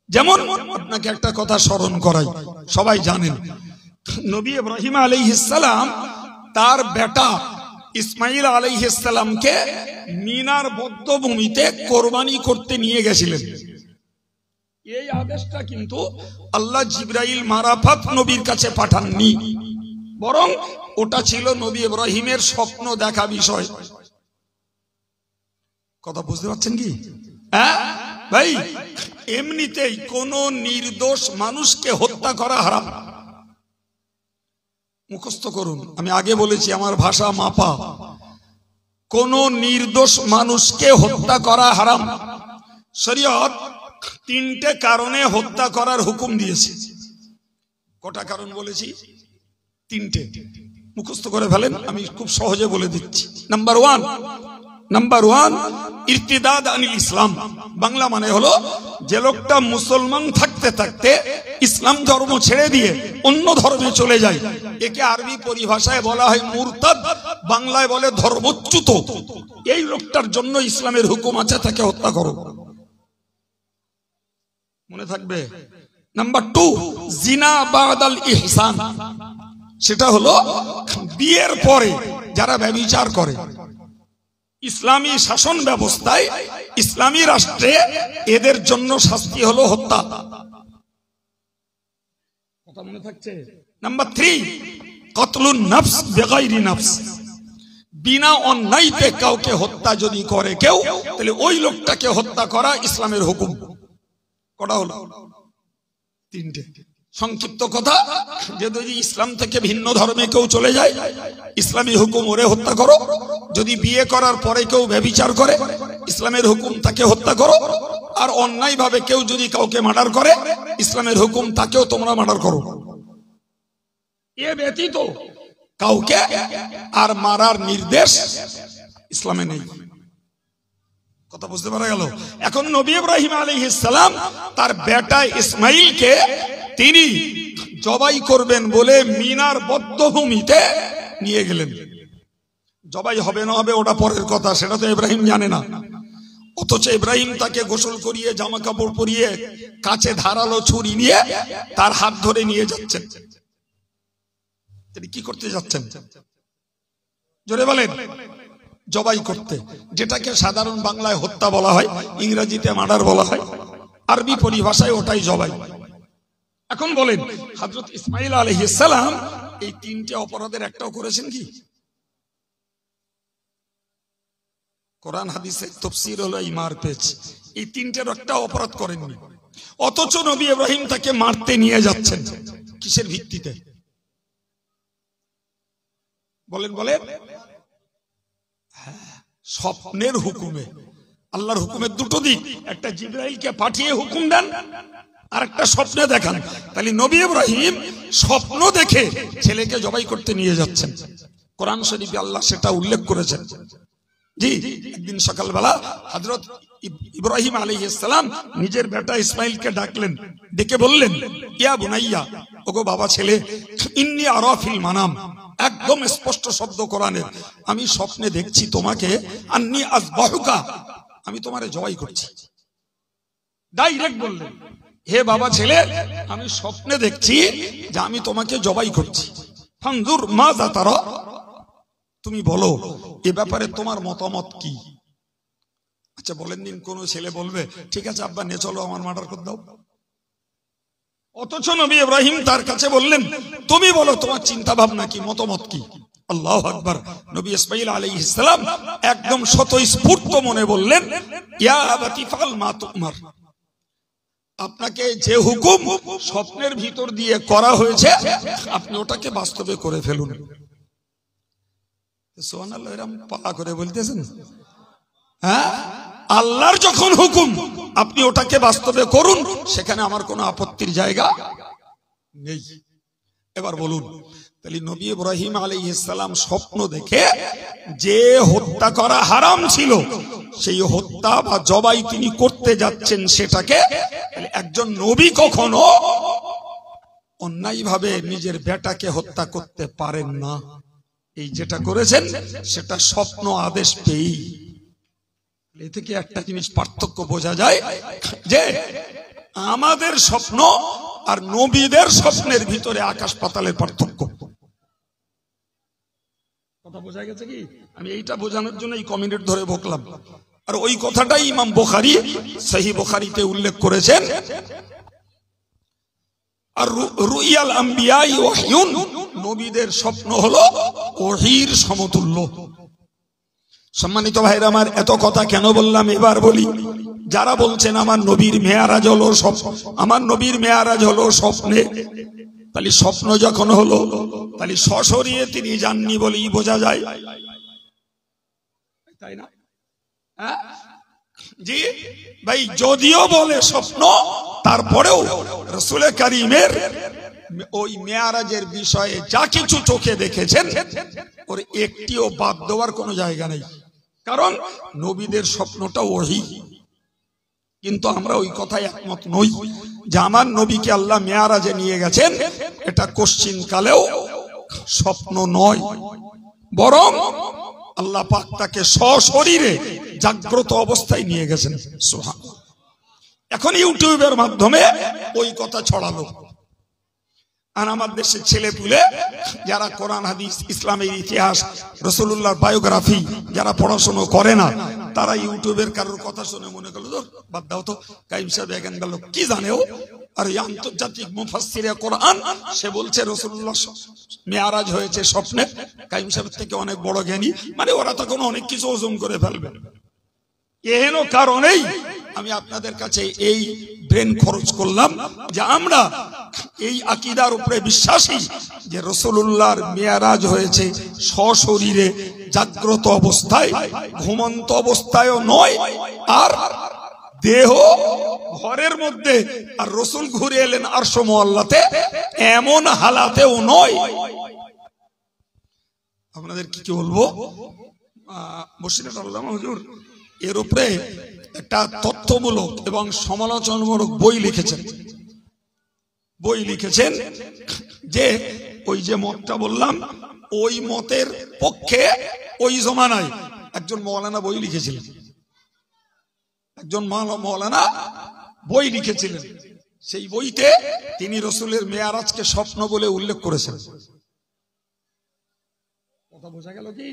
যেমন আপনাকে একটা কথা স্মরণ করাই, সবাই জানেন নবী ইব্রাহিম আলাইহিস সালাম তার বেটা ইসমাইল আলাইহিস সালামকে মিনার বধ্যভূমিতে কোরবানি করতে নিয়ে গেছিলেন। এই আদেশটা কিন্তু আল্লাহ জিবরাইল মারাফাত নবীর কাছে পাঠাননি, বরং ওটা ছিল নবী ইব্রাহিমের স্বপ্ন দেখা বিষয়। কথা বুঝতে পারছেন কি? হ্যাঁ ভাই, এমনিতেই কোন নির্দোষ মানুষকে হত্যা করা হারাম। মুখস্থ করুন, আমি আগে বলেছি আমার ভাষা মাপা। কোন নির্দোষ মানুষকে হত্যা করা হারাম। শরীয়ত তিনটে কারণে হত্যা করার হুকুম দিয়েছে। কটা কারণ বলেছি? তিনটে। মুখস্থ করে ফেলেন, আমি খুব সহজে বলে দিচ্ছি। নাম্বার ওয়ান ইরতিদাদ আনিল ইসলাম। বাংলা মানে হলো যে লোকটা মুসলমান থাকতে থাকতে ইসলাম ধর্ম ছেড়ে দিয়ে অন্য ধর্মে চলে যায়, একে আরবি পরিভাষায় বলা হয় মুরতাদ, বাংলায় বলে ধর্মচ্যুত। এই লোকটার জন্য ইসলামের হুকুম আছে, তাকে হত্যা করো। মনে থাকবে। নাম্বার টু জিনা বাদাল ইহসান। সেটা হলো বিয়ের পরে যারা ব্যভিচার করে, ইসলামী শাসন ব্যবস্থায় ইসলামী রাষ্ট্রে এদের জন্য শাস্তি হলো হত্যা। কথা মনে থাকছে? নাম্বার থ্রি কতলুন নফস বেগাইরি নফস। বিনা অন্যায়তে কাউকে হত্যা যদি করে কেউ, তাহলে ওই লোকটাকে হত্যা করা ইসলামের হুকুম। কটা হলো? তিনটে। সংক্ষিপ্ত কথা, যদি ইসলাম থেকে ভিন্ন ধর্মে কেউ চলে যায়, ইসলামী হুকুম ওরে হত্যা করো। যদি বিয়ে করার পরে কেউ ব্যভিচার করে, ইসলামের হুকুম তাকে হত্যা করো। আর অন্যায় ভাবে কেউ যদি কাউকে মার্ডার করে, ইসলামের হুকুম তাকেও তোমরা মার্ডার করো। এ ব্যতীত কাউকে আর মারার নির্দেশ ইসলামে নেই। কথা বুঝতে পারা গেল? এখন নবী ইব্রাহিম আলাইহিস সালাম তার বেটা ইসমাইলকে তিনি জবাই করবেন বলে মিনার বধ্যভূমিতে নিয়ে গেলেন। জবাই হবে না হবে ওটা পরের কথা, সেটা তো ইব্রাহিম জানে না। অথচ ইব্রাহিম তাকে গোসল করিয়ে জামা কাপড় পরিয়ে কাছে ধারালো ছুরি নিয়ে তার হাত ধরে নিয়ে যাচ্ছেন। তিনি কি করতে যাচ্ছেন? জোরে বলেন। জবাই করতে, যেটাকে সাধারণ বাংলায় হত্যা বলা হয়, ইংরেজিতে মার্ডার বলা হয়, আরবি পরিভাষায় ওটাই জবাই। এখন বলেন, হযরত ইসমাইল আলাইহিস সালাম এই তিনটে অপরাধের একটাও করেছেন কি? কোরআন হাদিসের তাফসীর হলো ইমার পেজ, এই তিনটের একটা অপরাধ করেননি। অথচ নবী ইব্রাহিম তাকে মারতে নিয়ে যাচ্ছেন। কিসের ভিত্তিতে? বলেন বলেন। স্বপ্নের হুকুমে। আল্লাহর হুকুমের দুটো দিক, একটা জিবরাইলকে পাঠিয়ে হুকুম দেন, আর একটা স্বপ্নে দেখান। তাহলে নবী ইব্রাহিম স্বপ্ন দেখে ছেলেকে জবাই করতে নিয়ে যাচ্ছেন। কোরআন শরীফে আল্লাহ সেটা উল্লেখ করেছেন। জি, একদিন সকালবেলা হযরত ইব্রাহিম আলাইহিস সালাম নিজের বেটা ইসমাইলকে ডাকলেন, ডেকে বললেন, ইয়া বুনাইয়া, ওগো বাবা ছেলে, ইন্নী আরা ফিল মানাম, একদম স্পষ্ট শব্দ কোরআনের, আমি স্বপ্নে দেখছি তোমাকে, আন্নী আযবাহুকা, আমি তোমারে জবাই করছি। ডাইরেক্ট বললেন, হে বাবা ছেলে, আমি স্বপ্নে দেখছি যে আমি তোমাকে জবাই করছি। ফানজুর মাযা তারা, তুমি বলো এ ব্যাপারে তোমার মতামত কি? আচ্ছা বলেন দিন, কোন ছেলে বলবে ঠিক আছে আব্বা নে চলো আমার মার্ডার করে দাও? অথচ নবী ইব্রাহিম তার কাছে বললেন, তুমি বলো তোমার চিন্তা ভাবনা কি, মতামত কি? আল্লাহু আকবার। নবী ইসমাইল আলাইহিস সালাম একদম স্বতঃস্ফূর্ত মনে বললেন, ইয়া আবাতি ফাল মা তুমার, আপনাকে যে হুকুম স্বপ্নের ভিতর দিয়ে করা হয়েছে আপনি ওটাকে বাস্তবে করে ফেলুন। সুবহানাল্লাহ, এরকম পালা করে বলতেছেন? হ্যাঁ, আল্লাহর যখন হুকুম আপনি ওটাকে বাস্তবে করুন, সেখানে আমার কোনো আপত্তির জায়গা নেই। এবার বলুন, তাহলে নবী ইব্রাহিম আলাইহিস সালাম স্বপ্ন দেখে যে হত্যা করা হারাম ছিল, সেই হত্যা বা জবাই তিনি করতে যাচ্ছেন, সেটাকে একজন নবী কখনো অন্যায়ভাবে নিজের বেটাকে হত্যা করতে পারেন না। এই যেটা করেছেন সেটা স্বপ্ন আদেশ পেয়েই। এ থেকে একটা জিনিস পার্থক্য বোঝা যায় যে আমাদের স্বপ্ন আর নবীদের স্বপ্নের ভিতরে আকাশ পাতালের পার্থক্য। কথা বোঝা গেছে কি? আমি এইটা বোঝানোর জন্য এই কমিউনিট ধরে বকলাম। আর ওই কথাটাই ইমাম বুখারী সহিহ বুখারীতে উল্লেখ করেছেন। আর রুইয়াল আম্বিয়া ওয়াহয়ুন, নবীদের স্বপ্ন হলো ওহীর সমতুল্য। সম্মানিত ভাইরা আমার, এত কথা কেন বললাম এবার বলি। যারা বলছেন আমার নবীর মেয়ারাজ হলো আমার নবীর মেয়ারাজ হলো স্বপ্নে, তাহলে স্বপ্ন যখন হলো তাহলে সশরীরে তিনি যাননি বলেই বোঝা যায়, তাই না? জি ভাই, যদিও বলে স্বপ্ন, তারপরেও রাসূল কারীমের ওই মেয়ারাজের বিষয়ে যা কিছু চোখে দেখেছেন ওর একটিও বাদ দেওয়ার কোনো জায়গা নেই, কারণ নবীদের স্বপ্নটা ওহী। কিন্তু আমরা ওই কথায় একমত নই যে আমার নবীকে আল্লাহ মেয়ারাজে নিয়ে গেছেন, এটা কোশ্চিন কালেও স্বপ্ন নয়, বরং আল্লাহ পাক তাকে সশরীরে জাগ্রত অবস্থায় নিয়ে গেছেন। সুবহানাল্লাহ। এখন ইউটিউবের মাধ্যমে ওই কথা ছড়ালো, আর আমার দেশের ছেলে পুলে যারা কোরআন হাদিস ইসলামের ইতিহাস রাসূলুল্লাহর বায়োগ্রাফি যারা পড়াশোনা করে না, তারা ইউটিউবের কারোর কথা শুনে মনে করলো বাদ দাও তো, কাইম সাহেব এখন গেল কি জানে ও। আর এই আন্তর্জাতিক মুফাসসিরে কোরআন সে বলছে রাসূলুল্লাহ মেয়ারাজ হয়েছে স্বপ্নে, কাইম সাহেব থেকে অনেক বড় জ্ঞানী, মানে ওরা তখন অনেক কিছু ওজন করে ফেলবে। এহেন কারণেই আমি আপনাদের কাছে এই ব্রেন খরচ করলাম যে আমরা এই আকীদার উপরে বিশ্বাসী যে রাসূলুল্লাহর মেয়ারাজ হয়েছে সশরীরে জাগ্রত অবস্থায়, ঘুমন্ত অবস্থায়ও নয়, আর দেহ ঘরের মধ্যে, আর রাসূল ঘুরে এলেন আরশ মুআল্লাতে, এমন হালাতেও নয়। আপনাদের কি বলবো, বসিরহাট আল্লামা হুজুর এর উপরে একটা তথ্যমূলক এবং সমালোচনামূলক বই লিখেছেন যে ওই যে মতটা বললাম, ওই মতের পক্ষে ওই জমানায় একজন মৌলানা বই লিখেছিলেন, সেই বইতে তিনি রাসূলের মেয়ারাজকে স্বপ্ন বলে উল্লেখ করেছেন। কথা বোঝা গেল কি?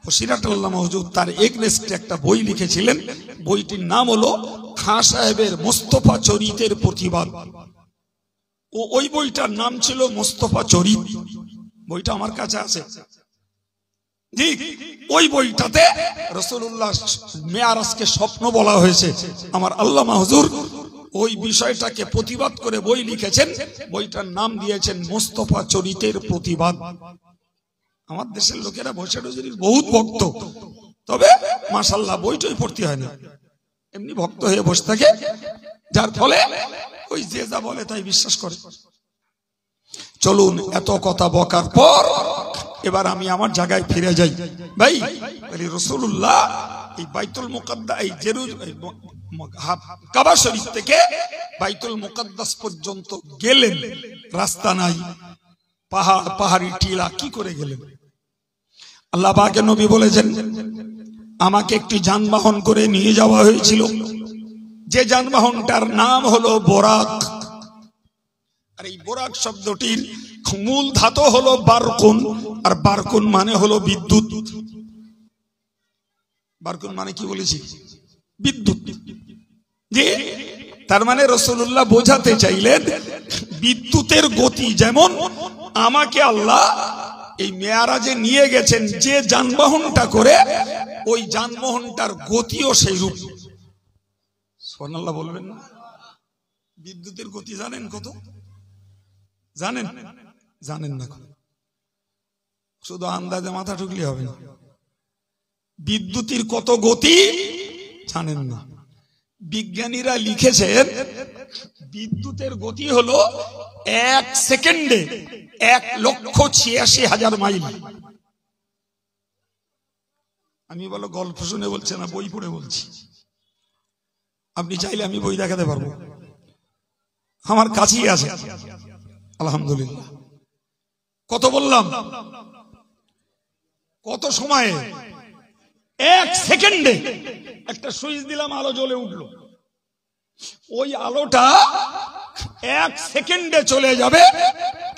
বসিরহাট আল্লামা হুজুর তার এগনেস্টে একটা বই লিখেছিলেন, বইটির নাম হলো খাঁ সাহেবের মোস্তফা চরিতের প্রতিবাদ। ওই বইটার নাম ছিল মোস্তফা চরিত, বইটা আমার কাছে আছে। ঠিক ওই বইটাতে রাসূলুল্লাহ মেয়ারাজকে স্বপ্ন বলা হয়েছে। আমার আল্লামা হুজুর ওই বিষয়টাকে প্রতিবাদ করে বই লিখেছেন, বইটার নাম দিয়েছেন মোস্তফা চরিতের প্রতিবাদ। আমার দেশের লোকেরা বসে রোজের বহুত ভক্ত, তবে মাশাআল্লাহ বইটাই পড়তে হয় না, এমনি ভক্ত হয়ে বসে থাকে, যার ফলে ওই যে যা বলে তাই বিশ্বাস করে। চলুন, এত কথা বকার পর এবার আমি আমার জায়গায় ফিরে যাই। ভাই রাসূলুল্লাহ এই বাইতুল মুকাদ্দাস, এই কাবা শরীফ থেকে বাইতুল মুকাদ্দাস পর্যন্ত গেলেন, রাস্তা নাই, পাহাড়ি টিলা, কি করে গেলেন? আল্লাহ পাকের নবী বলেছেন আমাকে একটি যানবাহন করে নিয়ে যাওয়া হয়েছিল, যে যানবাহনটার নাম হলো বোরাক। আর এই বোরাক শব্দটির মূল ধাতু হলো বারকুন, আর বারকুন মানে হলো বিদ্যুৎ। বারকুন মানে কি বলেছি? বিদ্যুৎ। যে তার মানে রাসূলুল্লাহ বোঝাতে চাইলেন বিদ্যুতের গতি যেমন আমাকে আল্লাহ এই মেয়ারাজে নিয়ে গেছেন যে যানবাহনটা করে, ওই যানবাহনটার গতিও সেই রূপ। সুবহানাল্লাহ বলবেন না? বিদ্যুতের গতি জানেন কত? জানেন? জানেন না, শুধু আন্দাজে মাথা ঠুকলে হবে না। বিদ্যুতের কত গতি জানেন না। বিজ্ঞানীরা লিখেছেন বিদ্যুতের গতি হলো 1 সেকেন্ডে 1,86,000 মাইল। আমি বলো গল্প শুনে বলছি না, বই পড়ে বলছি। আপনি চাইলে আমি বই দেখাতে পারবো, আমার কাছেই আছে আলহামদুলিল্লাহ। কত বললাম? কত সময়ে? 1 সেকেন্ডে একটা সুইচ দিলাম, আলো জ্বলে উঠলো। ওই আলোটা 1 সেকেন্ডে চলে যাবে,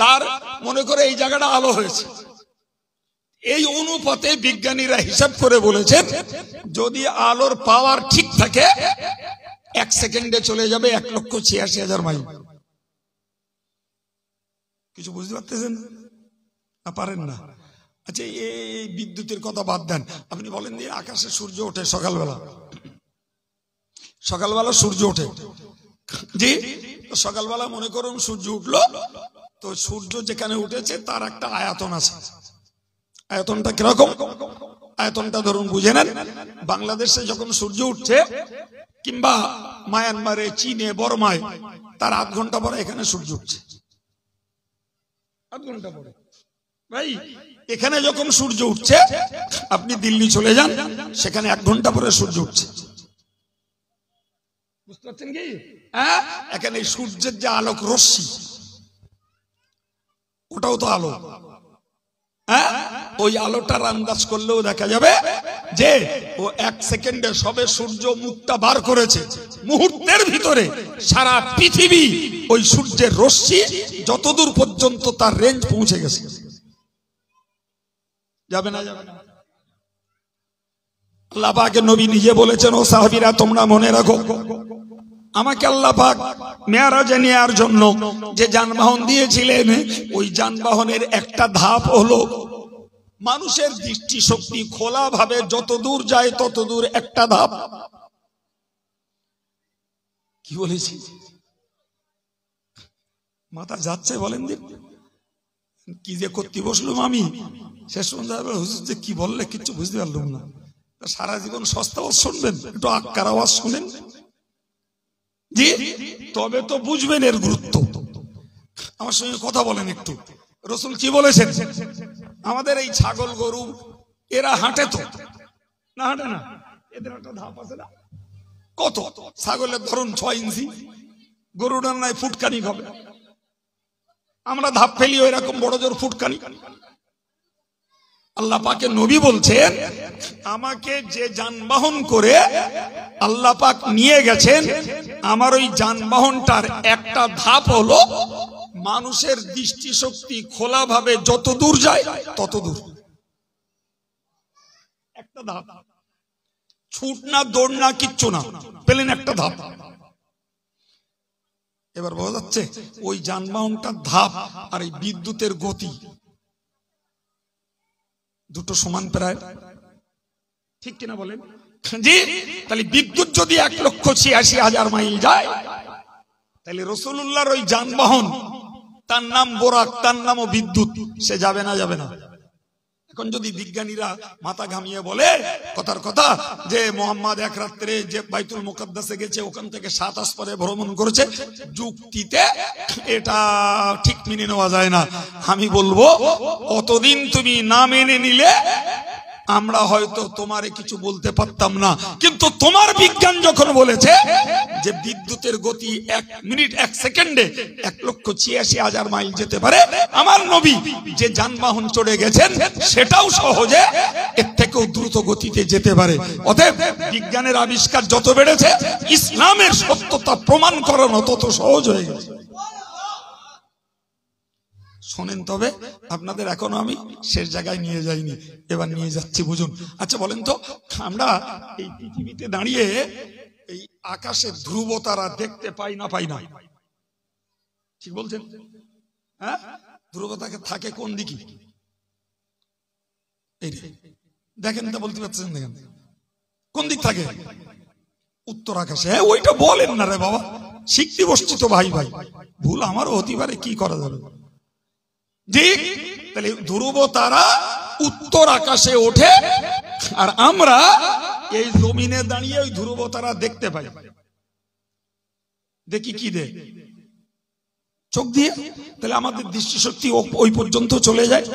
তার মনে করে এই জায়গাটা আলো হয়েছে। এই অনুপাতে বিজ্ঞানীরা হিসাব করে বলেছেন যদি আলোর পাওয়ার ঠিক থাকে 1 সেকেন্ডে চলে যাবে 1,86,000 মাইল। কিছু বুঝতে পারতেছেন না? পারেন না? আচ্ছা, এই বিদ্যুতের কথা বাদ দেন, আপনি বলেন যে আকাশে সূর্য ওঠে সকালবেলা, সকালবেলা সূর্য ওঠে, জি, সকালবেলা মনে করুন সূর্য উঠলো, তো সূর্য যেখানে উঠেছে তার একটা আয়তন আছে। আয়তনটা কিরকম? আয়তনটা ধরুন বুঝে নেন, বাংলাদেশে যখন সূর্য উঠছে কিংবা মায়ানমারে, চীনে, বর্মায়, তার 8 ঘন্টা পরে এখানে সূর্য উঠছে। 8 ঘন্টা পরে ভাই এখানে যখন সূর্য উঠছে, আপনি দিল্লি চলে যান, সেখানে 1 ঘন্টা পরে সূর্য উঠছে। বুঝতে পারছেন কি? হ্যাঁ, এখানে সূর্যের যে আলোক রশ্মি, ওটাও তো আলো। হ্যাঁ, ওই আলোটার আন্দাজ করলেও দেখা যাবে যে ও 1 সেকেন্ডে সবে সূর্য মুখটা বার করেছে, মুহূর্তের ভিতরে সারা পৃথিবী ওই সূর্যের রশ্মি যতদূর পর্যন্ত তার রেঞ্জ পৌঁছে গেছে। যাবে না? যাবে না? আল্লাহ পাকের নবী নিজে বলেছেন, ও সাহাবীরা তোমরা মনে রাখো, আমাকে আল্লাহ পাক মেরাজে নেওয়ার জন্য যে যানবাহন দিয়েছিলেন, ওই যানবাহনের একটা ধাপ হলো মানুষের দৃষ্টি শক্তি খোলা ভাবে যত দূর যায় তত দূর একটা ধাপ। কি বলেছি? মাথা যাচ্ছে বলেন দিন, কি যে করতে বসলুম আমি, শেষ সন্ধ্যা হুজুর যে কি বললে কিচ্ছু বুঝতে পারলাম না। সারা জীবন সস্তা আওয়াজ শুনবেন, একটু আক্কার আওয়াজ শুনেন, জি, তবে তো বুঝবেন এর গুরুত্ব। আমার সঙ্গে কথা বলেন একটু। রসুল কি বলেছেন? আমাদের এই ছাগল গরু এরা হাঁটে তো না? হাঁটে না? এদের একটা ধাপ আছে না? কত? ছাগলের ধরুন 6 ইঞ্চি, গরুটার নাই ফুটকানি হবে। আমরা ধাপ ফেলি এরকম বড় জোর ফুটকানি। আল্লাহ পাকের নবী বলছেন, আমাকে যে যানবাহন করে আল্লাহ পাক নিয়ে গেছেন, আমার ওই যানবাহনটার একটা ধাপ হলো মানুষের দৃষ্টি শক্তি খোলা ভাবে যত দূর যায় তত দূর। একটা ধাপ, ছুট না, দৌড় না, কিচ্ছু না, পেলেন একটা ধাপ। এবার বোঝা যাচ্ছে ওই যানবাহনটার ধাপ আর এই বিদ্যুতের গতি দুটো সমান প্রায়, ঠিক কিনা বলেন? জি। তাহলে বিদ্যুৎ যদি 1,86,000 মাইল যায়, তাহলে রাসূলুল্লাহর ওই যানবাহন, তার নাম বোরাক, তার নামও বিদ্যুৎ, সে যাবে না? যাবে না? এখন যদি বিজ্ঞানীরা মাথা ঘামিয়ে বলে কথার কথা যে মোহাম্মদ এক রাত্রে যে বাইতুল মুকাদ্দাসে গেছে, ওখান থেকে 7 আসমানে ভ্রমণ করেছে, যুক্তিতে এটা ঠিক মেনে নেওয়া যায় না। আমি বলবো, অতদিন তুমি না মেনে নিলে আমরা হয়তো তোমারে কিছু বলতে পারতাম না, কিন্তু তোমার বিজ্ঞান যখন বলেছে যে বিদ্যুতের গতি 1 মিনিট 1 সেকেন্ডে 1,86,000 মাইল যেতে পারে, আমার নবী যে যানবাহন চড়ে গেছেন সেটাও সহজে এর থেকেও দ্রুত গতিতে যেতে পারে। অতএব বিজ্ঞানের আবিষ্কার যত বেড়েছে, ইসলামের সত্যতা প্রমাণ করানো তত সহজ হয়ে গেছে। শোনেন, তবে আপনাদের এখনো আমি শেষ জায়গায় নিয়ে যাইনি, এবার নিয়ে যাচ্ছি, বুঝুন। আচ্ছা বলেন তো, আমরা এই পৃথিবীতে দাঁড়িয়ে এই আকাশের ধ্রুব তারা দেখতে পাই না? পাই না? ঠিক বলছেন? হ্যাঁ, ধ্রুব তাকে থাকে কোন দিকে? এই দেখেন, তা বলতে পারছেন? দেখেন কোন দিক থাকে? উত্তর আকাশে। ওইটা বলেন না রে বাবা, শিখতে বসছি তো ভাই ভাই, ভুল আমারও হতে পারে, কি করা যাবে? জি, তাহলে ধ্রুব তারা উত্তর আকাশে ওঠে, আর আমরা এই জমিনে দাঁড়িয়ে ওই ধ্রুব তারা দেখতে পাই। দেখি কি দেখ? চোখ দিয়ে। তাহলে আমাদের দৃষ্টিশক্তি ওই পর্যন্ত চলে যায়,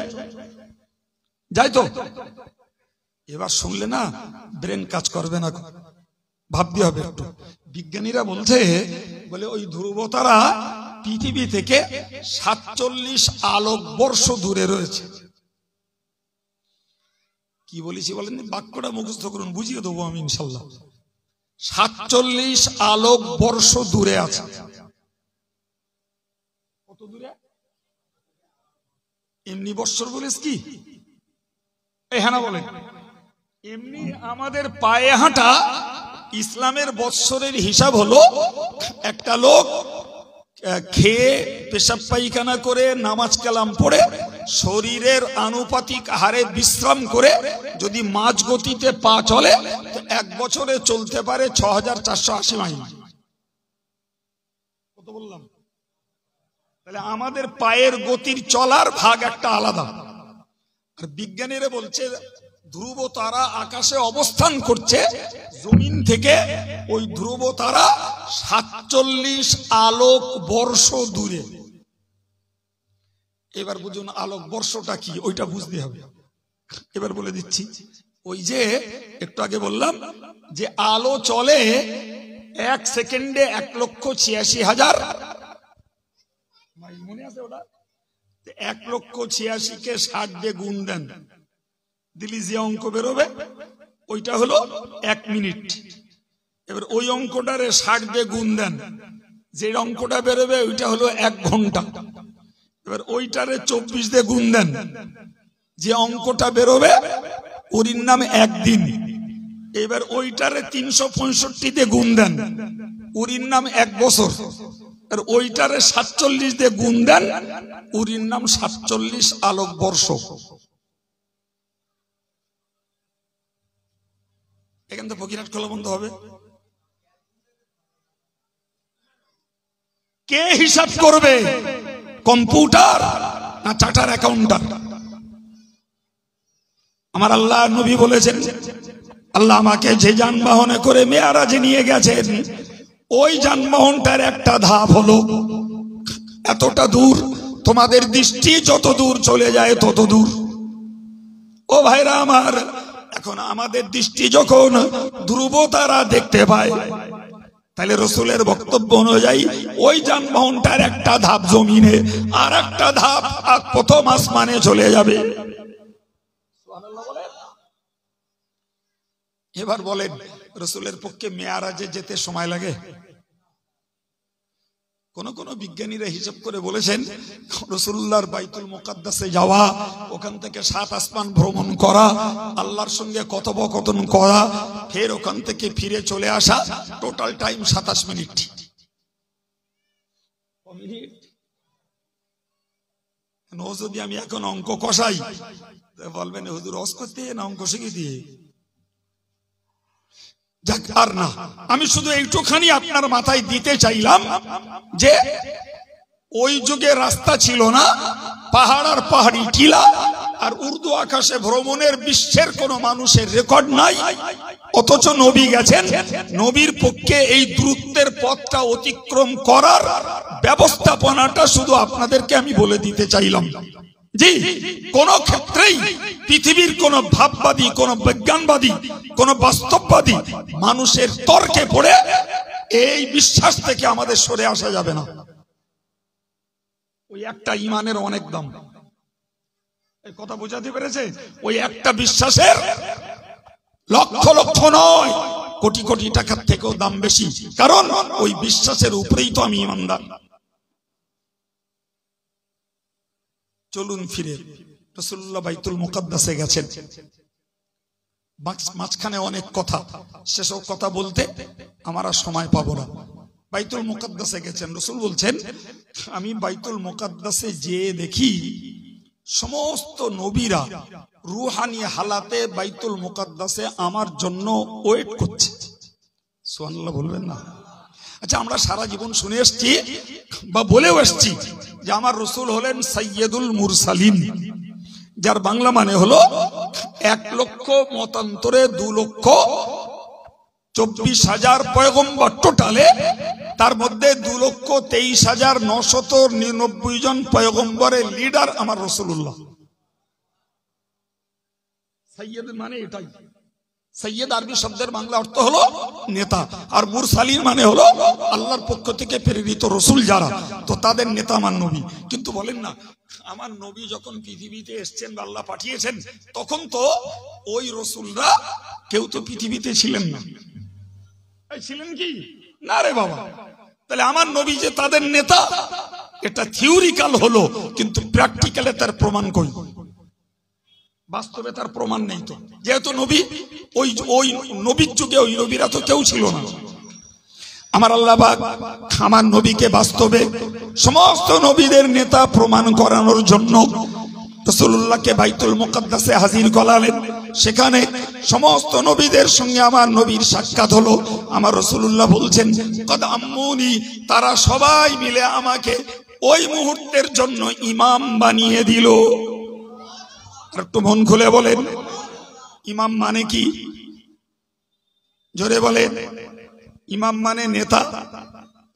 যাই তো? এবার শুনলে না ব্রেন কাজ করবে না, ভাবতে হবে একটু। বিজ্ঞানীরা বলছে, বলে ওই ধ্রুব তারা পৃথিবী থেকে 47 আলোকবর্ষ দূরে রয়েছে। কি বলেছি বলেন? বাক্যটা মুখস্থ করুন, বুঝিয়ে দেবো আমি ইনশাল্লাহ। 47 আলোক বর্ষ দূরে আছে। কত দূরে? এমনি বৎসর বলিস কি? হ্যাঁ না বলেন। এমনি আমাদের পায়ে হাঁটা ইসলামের বৎসরের হিসাব হলো একটা লোক খেয়ে পেশাব পায়খানা করে নামাজ কালাম পড়ে শরীরের আনুপাতিক হারে বিশ্রাম করে যদি মাঝ গতিতে পা চলে তো 1 বছরে চলতে পারে 6480 মাইল। কত বললাম? তাহলে আমাদের পায়ের গতির চলার ভাগ একটা আলাদা। আর বিজ্ঞানীরা বলছে ধ্রুব তারা আকাশে অবস্থান করছে জমিন থেকে, ওই ধ্রুব তারা 47 আলোক বর্ষ দূরে। এবার বুঝুন আলোক বর্ষটা কি, ওইটা বুঝতে হবে। এবার বলে দিচ্ছি, ওই যে একটু আগে বললাম যে আলো চলে 1 সেকেন্ডে 1,86,000 মাইল, মনে আছে ওটা? 1,86,000 কে 60 দিয়ে গুণ দেন, দিলি যে অঙ্ক বেরোবে ওইটা হলো 1 মিনিট। এবার ওই অঙ্কটারে 60 দিয়ে গুণ দেন, যে অঙ্কটা বেরোবে ওইটা হলো 1 ঘন্টা। এবার ওইটারে 24 দিয়ে গুণ দেন, যে অঙ্কটা বেরোবে ওর নাম 1 দিন। এবার ওইটারে 365 দিয়ে গুণ দেন, ওর নাম 1 বছর। আর ওইটারে 47 দিয়ে গুণ দেন, ওর নাম 47 আলোক বর্ষ। এখান থেকে ফকিরহাট খোলা বন্ধ হবে। কে হিসাব করবে? কম্পিউটার না চার্টার অ্যাকাউন্টার? আমার আল্লাহ নবী বলেছেন, আল্লাহ আমাকে যে যানবাহনে করে মেয়ারাজে নিয়ে গেছেন, ওই যানবাহনটার একটা ধাপ হলো এতটা দূর, তোমাদের দৃষ্টি যত দূর চলে যায় তত দূর। ও ভাইরা আমার, এখন আমাদের দৃষ্টি যখন ধ্রুব তারা দেখতে পায়, তাহলে রসুলের বক্তব্য অনুযায়ী ওই যানবাহনটার একটা ধাপ জমিনে, আর একটা ধাপ প্রথম আসমানে চলে যাবে। এবার বলেন, রসুলের পক্ষে মেয়ারাজে যেতে সময় লাগে? কোন কোন বিজ্ঞানীরা হিসাব করে বলেছেন রাসূলুল্লাহর বাইতুল মুকাদ্দাসে যাওয়া, ওখান থেকে 7 আসমান ভ্রমণ করা, আল্লাহর সঙ্গে কথোপকথন করা, ফের ওখান থেকে ফিরে চলে আসা, টোটাল টাইম 27 মিনিট। যদি আমি এখন অঙ্ক কষাই বলবেন হুজুর রস করতে না অঙ্ক শিখে দিয়ে। যাক, আর না, আমি শুধু এইটুখানি আপনার মাথায় দিতে চাইলাম যে ওই যুগে রাস্তা ছিল না, পাহাড় আর পাহাড়ি টিলা, আর উর্দু আকাশে ভ্রমণের বিশ্বের কোন মানুষের রেকর্ড নাই, অথচ নবী গেছেন। নবীর পক্ষে এই দূরত্বের পথটা অতিক্রম করার ব্যবস্থাপনাটা শুধু আপনাদেরকে আমি বলে দিতে চাইলাম। জি, কোন ক্ষেত্রেই পৃথিবীর কোন ভাববাদী, কোন বিজ্ঞানবাদী, কোন বাস্তববাদী মানুষের তর্কে পড়ে এই বিশ্বাস থেকে আমাদের সরে আসা যাবে না। ওই একটা ইমানের অনেক দাম, এই কথা বোঝাতে পেরেছে? ওই একটা বিশ্বাসের লক্ষ লক্ষ নয়, কোটি কোটি টাকার থেকেও দাম বেশি, কারণ ওই বিশ্বাসের উপরেই তো আমি ইমানদার। চলুন ফিরে, রাসূলুল্লাহ বাইতুল মুকাদ্দাসে গেছেন, মাঝখানে অনেক কথা, সেসব কথা বলতে আমার আর সময় পাবো না। বাইতুল মুকাদ্দাসে গেছেন, রাসূল বলছেন আমি বাইতুল মুকাদ্দাসে যেয়ে দেখি সমস্ত নবীরা রুহানি হালাতে বাইতুল মুকাদ্দাসে আমার জন্য ওয়েট করছে। সুবহানাল্লাহ বলবেন না? আচ্ছা, আমরা সারা জীবন শুনে এসছি বা বলেও এসছি যে আমার রাসূল হলেন সাইয়্যিদুল মুরসালিন, যার বাংলা মানে হলো 1 লক্ষ মতান্তরে 2,24,000 পয়গম্বর টোটালে, তার মধ্যে 2,23,999 জন পয়গম্বরের লিডার আমার রাসূলুল্লাহ। সাইয়্যিদ মানে এটাই। সাইয়্যিদ আরবি শব্দের বাংলা অর্থ হলো নেতা, আর মুরসালিন মানে হলো আল্লাহর পক্ষ থেকে প্রেরিত রসুল যারা, তো তাদের নেতা আমার নবী। কিন্তু বলেন না, আমার নবী যখন পৃথিবীতে এসছেন বা আল্লাহ পাঠিয়েছেন, তখন তো ওই রসুলরা কেউ তো পৃথিবীতে ছিলেন না। ছিলেন কি না রে বাবা? তাহলে আমার নবী যে তাদের নেতা, এটা থিওরিক্যাল হলো, কিন্তু প্র্যাকটিক্যালে তার প্রমাণ কই? বাস্তবে তার প্রমাণ নেই। তো যেহেতু নবী, ওই নবীর যুগে ওই নবীরা তো কেউ ছিল না। আমার আল্লাহ পাক আমার নবীকে বাস্তবে সমস্ত নবীদের নেতা প্রমাণ করানোর জন্য রাসূলুল্লাহকে বাইতুল মুকাদ্দাসে হাজির করালেন। সেখানে সমস্ত নবীদের সঙ্গে আমার নবীর সাক্ষাৎ হলো। আমার রাসূলুল্লাহ বলছেন, কদ আম্মুনি, তারা সবাই মিলে আমাকে ওই মুহূর্তের জন্য ইমাম বানিয়ে দিল। আর একটু মন খুলে বলেন, ইমাম মানে কি? জোরে বলেন। ইমাম মানে নেতা।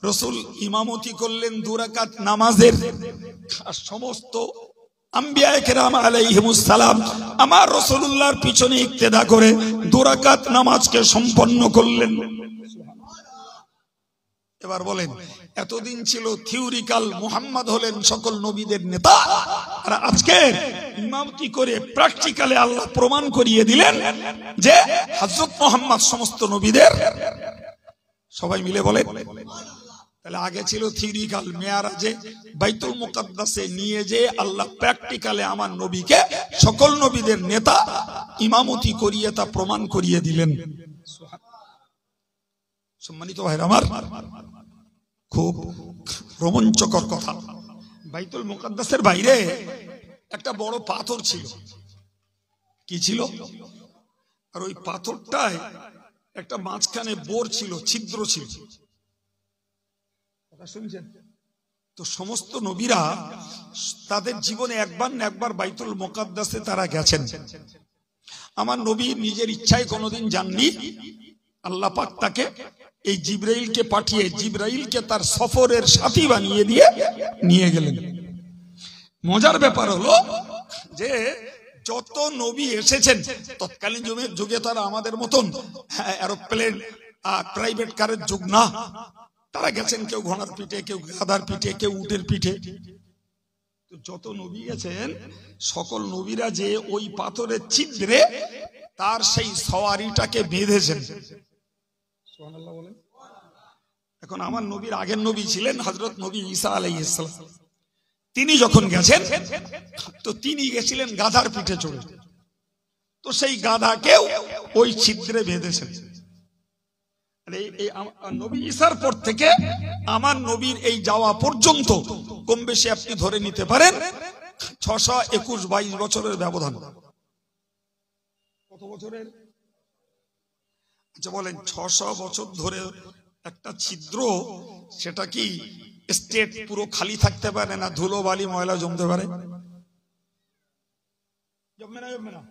রাসূল ইমামতি করলেন 2 রাকাত নামাজের। সমস্ত আম্বিয়ায়ে কেরাম আলাইহিমুস সালাম আমার রাসূলুল্লাহর পিছনে ইক্তেদা করে 2 রাকাত নামাজকে সম্পন্ন করলেন। এবার বলেন, এতদিন ছিল থিওরিক্যাল, মুহাম্মদ হলেন সকল নবীদের নেতা, আর আজকে ইমামতি করে প্র্যাকটিক্যালে আল্লাহ প্রমাণ করিয়ে দিলেন যে হযরত মুহাম্মদ সমস্ত নবীদের। সবাই মিলে বলেন। তাহলে আগে ছিল থিওরিক্যাল, মেয়ারাজে বাইতুল মুকাদ্দাসে নিয়ে যে আল্লাহ প্র্যাকটিক্যালে আমার নবীকে সকল নবীদের নেতা ইমামতি করিয়ে তা প্রমাণ করিয়ে দিলেন। সম্মানিত ভাইরা আমার, খুব রোমাঞ্চকর কথা। বাইতুল মুকাদ্দাসের বাইরে একটা বড় পাথর ছিল। কি ছিল? আর ওই পাথরটায় একটা মাঝখানে বোর ছিল, ছিদ্র ছিল। শুনছেন তো? সমস্ত নবীরা তাদের জীবনে একবার না একবার বাইতুল মুকাদ্দাসে তারা গেছেন। আমার নবী নিজের ইচ্ছায় কোনোদিন যাননি। আল্লাহ পাক তাকে এই জিবরাইলকে পাঠিয়ে জিবরাইলকে তার সফরের সাথী বানিয়ে দিয়ে নিয়ে গেলেন। মজার ব্যাপার হলো যে যত নবী এসেছেন তৎকালীন যুগে তারা আমাদের মতন এরোপ্লেন প্রাইভেট কারের যুগ না। তারা গেছেন কেউ ঘোড়ার পিঠে, কেউ গাধার পিঠে, কেউ উটের পিঠে। তো যত নবী গেছেন সকল নবীরা যে ওই পাথরের ছিদ্রে তার সেই সওয়ারিটাকে বেঁধেছেন। সুবহানাল্লাহ বলেন। এখন আমার নবীর আগের নবী ছিলেন হযরত নবী ঈসা আলাইহিস সালাম। তিনি যখন গেছেন তো তিনি গেছিলেন গাধার পিঠে চড়ে। তো সেই গাধাকেও ওই ছিদ্রে বেঁধেছেন। নবী ঈসার পর থেকে আমার নবীর এই যাওয়া পর্যন্ত কম বেশি আপনি ধরে নিতে পারেন 621-22 বছরের ব্যবধান। কত বছরের? আচ্ছা বলেন, 600 বছর ধরে একটা ছিদ্র, সেটা কি স্টেট পুরো খালি থাকতে পারে না? ধুলো বালি ময়লা জমতে পারে? জমবে না?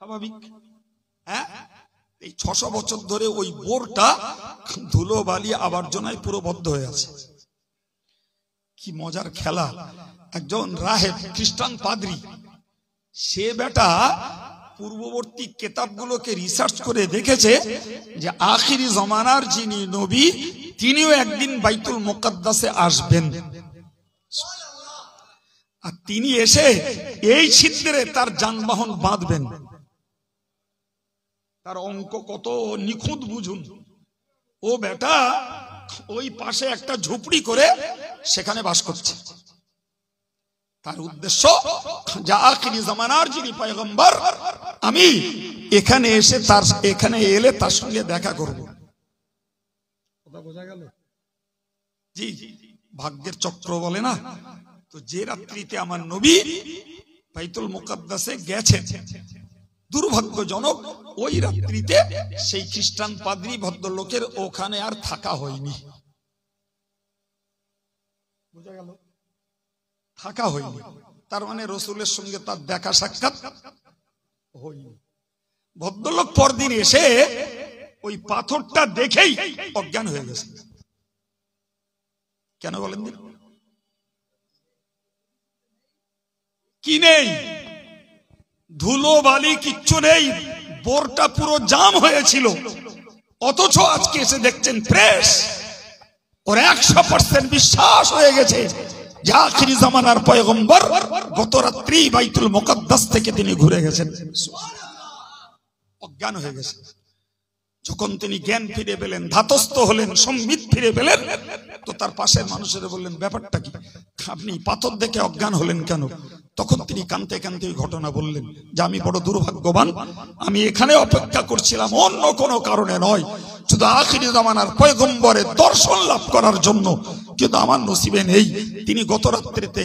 স্বাভাবিক। হ্যাঁ, এই 600 বছর ধরে ওই বোরটা ধুলো বালি আবর্জনায় পুরো বদ্ধ হয়ে আছে। কি মজার খেলা! একজন রাহেব, খ্রিস্টান পাদ্রী, সে বেটা পূর্ববর্তী কিতাবগুলোকে রিসার্চ করে দেখেছে যে আখিরি জামানার যিনি নবী তিনিও একদিন বাইতুল মুকাদ্দাসে আসবেন। আর তিনি এসে এই ছিদ্রে তার যানবাহন বাঁধবেন। তার অঙ্ক কত নিখুঁত বুঝুন। ও বেটা ওই পাশে একটা ঝুপড়ি করে সেখানে বাস করছে। তার উদ্দেশ্য, যা আখিরি জামানার যিনি পয়গম্বর, আমি এখানে এসে এখানে এলে তার সঙ্গে দেখা করব। কথা বোঝা গেল? জি, ভাগ্যের চক্র বলে না? তো যে রাত্রিতে আমার নবী বাইতুল মুকাদ্দাসে গেছেন, দুর্ভাগ্যজনক ওই রাত্রিতে সেই খ্রিস্টান পাদ্রী ভদ্রলোকের ওখানে আর থাকা হয়নি। বোঝা গেল? থাকা হয়নি, তার মানে রসুলের সঙ্গে তার দেখা সাক্ষাৎ হয়নি। ভদ্রলোক পরদিন এসে ওই পাথরটা দেখেই অজ্ঞান হয়ে গেছে। কেন বলেন? কি নেই? ধুলো বালি কিচ্ছু নেই, বোরটা পুরো জাম হয়েছিল। অথচ আজকে এসে দেখছেন ফ্রেশ। ওর 100% বিশ্বাস হয়ে গেছে যে আখিরি জামানার পয়গম্বর গত রাত্রি বাইতুল মুকাদ্দাস থেকে তিনি ঘুরে গেছেন। অজ্ঞান হয়ে গেছে। যখন তিনি জ্ঞান ফিরে পেলেন, ধাতস্থ হলেন, সম্বিত ফিরে পেলেন, তো তার পাশের মানুষেরা বললেন ব্যাপারটা কি, আপনি পাথর দেখে অজ্ঞান হলেন কেন? তখন তিনি কাঁদতে কাঁদতে ওই ঘটনা বললেন যে আমি বড় দুর্ভাগ্যবান, আমি এখানে অপেক্ষা করছিলাম অন্য কোনো কারণে নয়, শুধু আখিরি জামানার পয়গম্বরের দর্শন লাভ করার জন্য, কিন্তু আমার নসিবে নেই। তিনি গত রাত্রিতে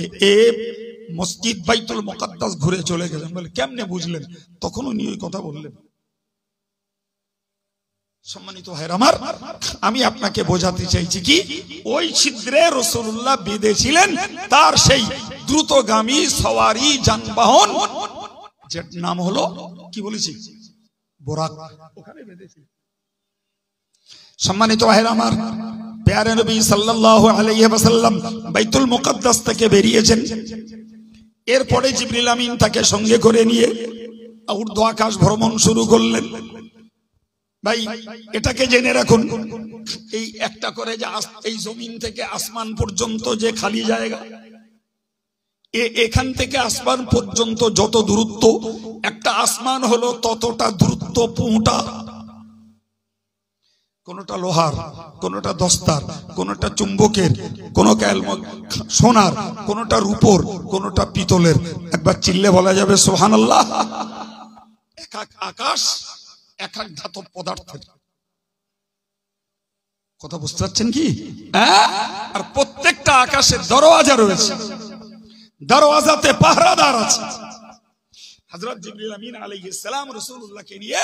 মসজিদ বাইতুল মুকাদ্দাস ঘুরে চলে গেলেন। বলে কেমনে বুঝলেন? তখন উনি ওই কথা বললেন। সম্মানিত ভাইরা আমার, আমি আপনাকে বোঝাতে চাইছি কি, ওই ছিদ্রে রাসূলুল্লাহ বেঁধেছিলেন তার সেই দ্রুতগামী সওয়ারি যানবাহন, যার নাম হলো কি বলেছি, বোরাক, ওখানে বেঁধেছিলেন। সম্মানিত ভাইরা আমার, প্যারে নবী সাল্লাল্লাহু আলাইহি ওয়াসাল্লাম বাইতুল মুকাদ্দাস থেকে বেরিয়েছেন। এরপরে জিবরিল আমিন তাকে সঙ্গে করে নিয়ে ঊর্ধ্ব আকাশ ভ্রমণ শুরু করলেন। ভাই এটাকে জেনে রাখুন, এই একটা করে যে এই জমিন থেকে আসমান পর্যন্ত যে খালি জায়গা, এখান থেকে আসমান পর্যন্ত যত দূরত্ব, একটা আসমান হলো ততটা দূরত্ব পৌঁটা। কোনটা লোহার, কোনটা দস্তার, কোনটা চুম্বকের, কোনটা সোনার, কোনটা রূপোর, কোনটা পিতলের। একবার চিল্লে বলা যাবে সুবহানাল্লাহ। এক এক আকাশ, এক এক ধাতব পদার্থের কথা বুঝতে পারছেন কি? আর প্রত্যেকটা আকাশের দরওয়াজা রয়েছে, দরওয়াজাতে পাহারাদার আছে। হযরত জিবরিল আমিন আলাইহিস সালাম রাসূলুল্লাহকে নিয়ে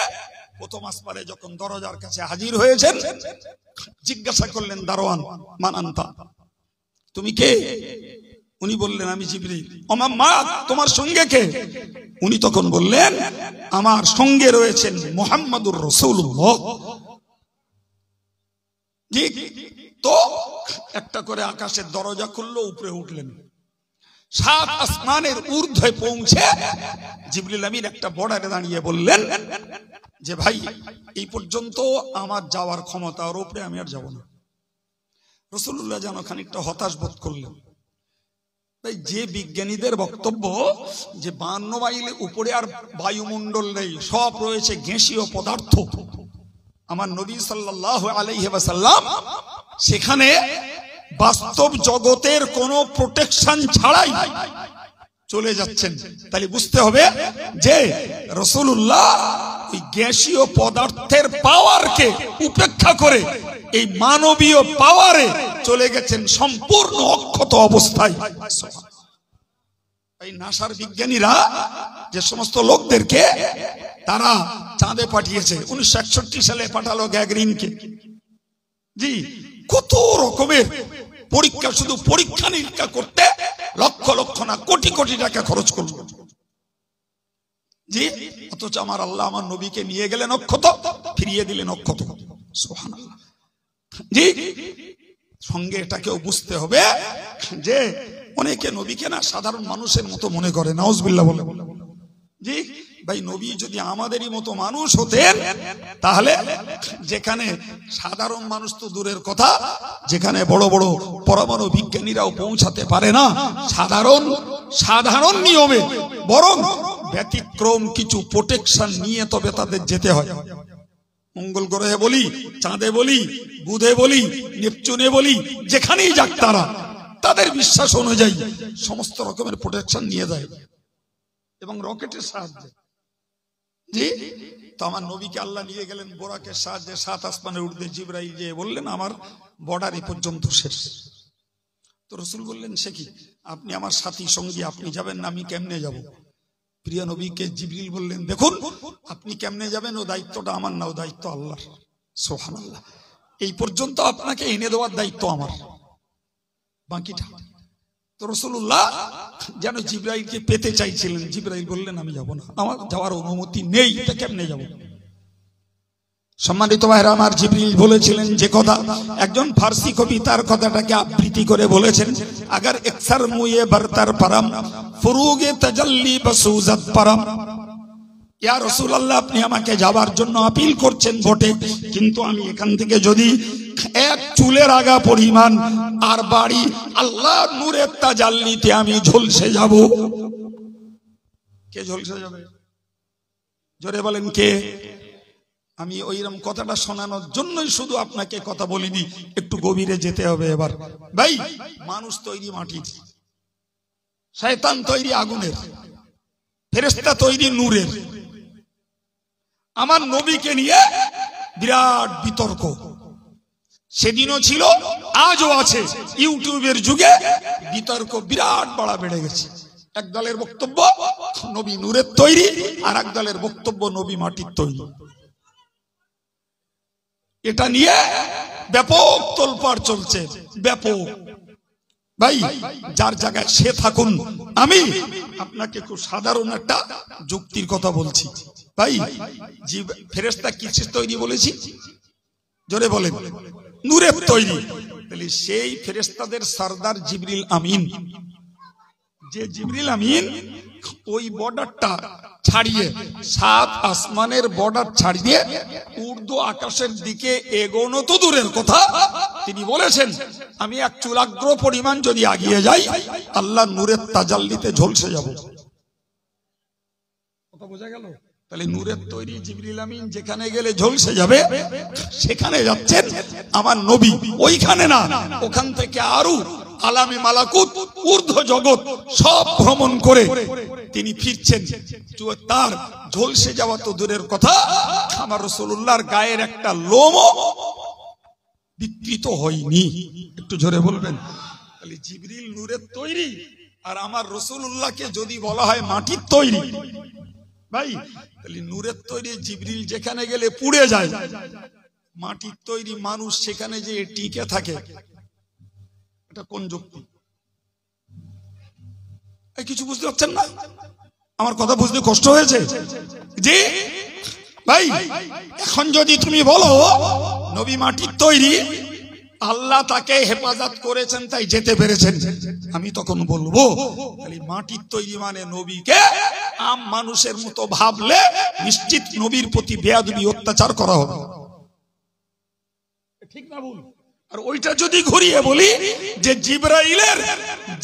প্রথম আসমানে যখন দরজার কাছে হাজির হয়েছেন, জিজ্ঞাসা করলেন দারোয়ান, মান আনতা, তুমি কে? উনি বললেন আমি জিবরিল। ওমা মা, তোমার সঙ্গে কে? উনি তখন বললেন আমার সঙ্গে রয়েছেন মুহাম্মাদুর রাসূলুল্লাহ। ঠিক তো একটা করে আকাশের দরজা খুললো, উপরে উঠলেন। 7 আসমানের ঊর্ধ্বে পৌঁছে জিবরিল আমিন একটা বর্ডারে দাঁড়িয়ে বললেন যে ভাই এই পর্যন্ত আমার যাওয়ার ক্ষমতা, ওর উপরে আমি আর যাব না। রাসূলুল্লাহ যেন খানিকটা হতাশ বোধ করলেন। তাই যে বিজ্ঞানীদের বক্তব্য যে 52 মাইল উপরে আর বায়ুমণ্ডল নেই, সব রয়েছে গ্যাসীয় পদার্থ, আমার নবী সাল্লাল্লাহু আলাইহি ওয়াসাল্লাম সেখানে বাস্তব জগতের কোনো প্রোটেকশন ছাড়াই চলে যাচ্ছেন। তাহলে বুঝতে হবে যে রাসূলুল্লাহ ওই গ্যাসীয় পদার্থের পাওয়ারকে উপেক্ষা করে এই মানবীয় পাওয়ারে চলে গেছেন সম্পূর্ণ অক্ষত অবস্থায়। এই নাসার বিজ্ঞানীরা যে সমস্ত লোকদেরকে তারা চাঁদে পাঠিয়েছে, 1961 সালে পাঠালো গ্যাগরিনকে। জি, কত রকমের পরীক্ষা, শুধু পরীক্ষা নিরীক্ষা করতে লক্ষ লক্ষ না কোটি কোটি টাকা খরচ করলো। জি, অথচ আমার আল্লাহ আমার নবীকে নিয়ে গেলেন অক্ষত, ফিরিয়ে দিলেন অক্ষত। সুবহানাল্লাহ। জি, সঙ্গে এটাকেও বুঝতে হবে যে অনেকে নবীকে না সাধারণ মানুষের মতো মনে করে, নাউজুবিল্লাহ বলে। জি ভাই, নবী যদি আমাদেরই মতো মানুষ হতেন, তাহলে যেখানে সাধারণ মানুষ তো দূরের কথা, যেখানে বড় বড় পরমাণু বিজ্ঞানীরাও পৌঁছাতে পারে না, সাধারণ নিয়মে বরং ব্যতিক্রম কিছু প্রোটেকশন নিয়ে তবে তাদের যেতে হয়। মঙ্গল গ্রহে বলি, চাঁদে বলি, বুধে বলি, নেপচুনে বলি, যেখানেই যাক তারা তাদের বিশ্বাস অনুযায়ী সমস্ত রকমের প্রোটেকশন নিয়ে যায় এবং রকেটের সাহায্যে। জি, তো আমার নবীকে আল্লাহ নিয়ে গেলেন বোরাকের সাহায্যে 7 আসমানের ঊর্ধ্বে। জিবরাইল যে বললেন আমার বর্ডার এই পর্যন্ত শেষ। তো রাসূল বললেন সে কি, আপনি আমার সাথী সঙ্গী, আপনি যাবেন না, আমি কেমনে যাব? প্রিয় নবীকে জিবরিল বললেন দেখুন আপনি কেমনে যাবেন, ও দায়িত্বটা আমার না, ও দায়িত্ব আল্লাহর। সুবহানাল্লাহ। এই পর্যন্ত আপনাকে এনে দেওয়ার দায়িত্ব আমার, বাকিটা। তো রাসূলুল্লাহ যেন জিবরাইলকে পেতে চাইছিলেন। জিবরাইল বললেন আমি যাব না, আমার যাওয়ার অনুমতি নেই, এটা কেমনে যাব? সম্মানিত ভাইরা আমার, জিবরিল বলেছিলেন যে কথা, একজন ফার্সি কবি তার কথাটাকে আবৃত্তি করে বলেছেন, আগার একসার মুয়ে বরতার পারাম ফুরুগে তাজাল্লি বসুজাত পারাম। ইয়া রাসূলুল্লাহ, আপনি আমাকে যাবার জন্য আপিল করছেন বটে, কিন্তু আমি এখান থেকে যদি এক চুলের আগা পরিমাণ আর বাড়ি আল্লাহর নূরের তাজাল্লিতে আমি ঝলসে যাব। কে ঝলসে যাবে? জোরে বলেন কে? আমি ওইরকম কথাটা শোনানোর জন্যই শুধু আপনাকে কথা বলিনি, একটু গভীরে যেতে হবে এবার। ভাই, মানুষ তৈরি মাটির, শয়তান তৈরি আগুনের, ফেরেশতা তৈরি নূরের। আমার নবীকে নিয়ে বিরাট বিতর্ক সেদিনও ছিল, আজও আছে। ইউটিউবের যুগে বিতর্ক বিরাট বড় বেড়ে গেছে। এক দলের বক্তব্য নবী নূরের তৈরি, আর এক দলের বক্তব্য নবী মাটির তৈরি। এটা নিয়ে ব্যাপক তোলপাড় চলছে, ব্যাপক। ভাই, যার জায়গায় সে থাকুন। আমি আপনাকে খুব সাধারণ একটা যুক্তির কথা বলছি। ভাই, ফেরেশতা কিসের তৈরি বলেছি? জোরে বলেন। নূরের তৈরি। তাহলে সেই ফেরেশতাদের সরদার জিবরিল আমিন, যে জিবরিল আমিন ওই বর্ডারটা ছাড়িয়ে, সাত আসমানের বর্ডার ছাড়িয়ে ঊর্ধ্ব আকাশের দিকে এগোনো তো দূরের কথা, তিনি বলেছেন আমি এক চুলাগ্র পরিমাণ যদি আগিয়ে যাই, আল্লাহ নূরের তাজাল্লিতে ঝলসে যাব। কথা বোঝা গেল? তাহলে নূরের তৈরি জিবরিল আমিন যেখানে গেলে ঝলসে যাবে, সেখানে যাচ্ছেন আমার নবী। ওইখানে না, ওখান থেকে আরো আলামে মালাকুত, ঊর্ধ্ব জগৎ সব ভ্রমণ করে তিনি ফিরছেন। তার ঝলসে যাওয়া তো দূরের কথা, আমার রাসূলুল্লাহর গায়ের একটা লোমও বিকৃত হয়নি। একটু জোরে বলবেন। তাহলে জিবরিল নূরের তৈরি, আর আমার রাসূলুল্লাহকে যদি বলা হয় মাটির তৈরি, ভাই তাহলে নূরের তৈরি জিবরিল যেখানে গেলে পুড়ে যায়, মাটির তৈরি মানুষ সেখানে যে টিকে থাকে, এটা কোন যুক্তি? কিছু বুঝতে পারছেন না? আমার কথা বুঝতে কষ্ট হয়েছে? যে ভাই, এখন যদি তুমি বলো নবী মাটির তৈরি, আল্লাহ তাকে হেফাজত করেছেন তাই যেতে পেরেছেন, আমি তখন বলবো তাহলে মাটির তৈরি মানে নবীকে আম মানুষের মতো ভাবলে নিশ্চিত নবীর প্রতি বেয়াদবি অত্যাচার করা হবে। ঠিক না ভুল? আর ওইটা যদি ঘুরিয়ে বলি যে জিবরাইলের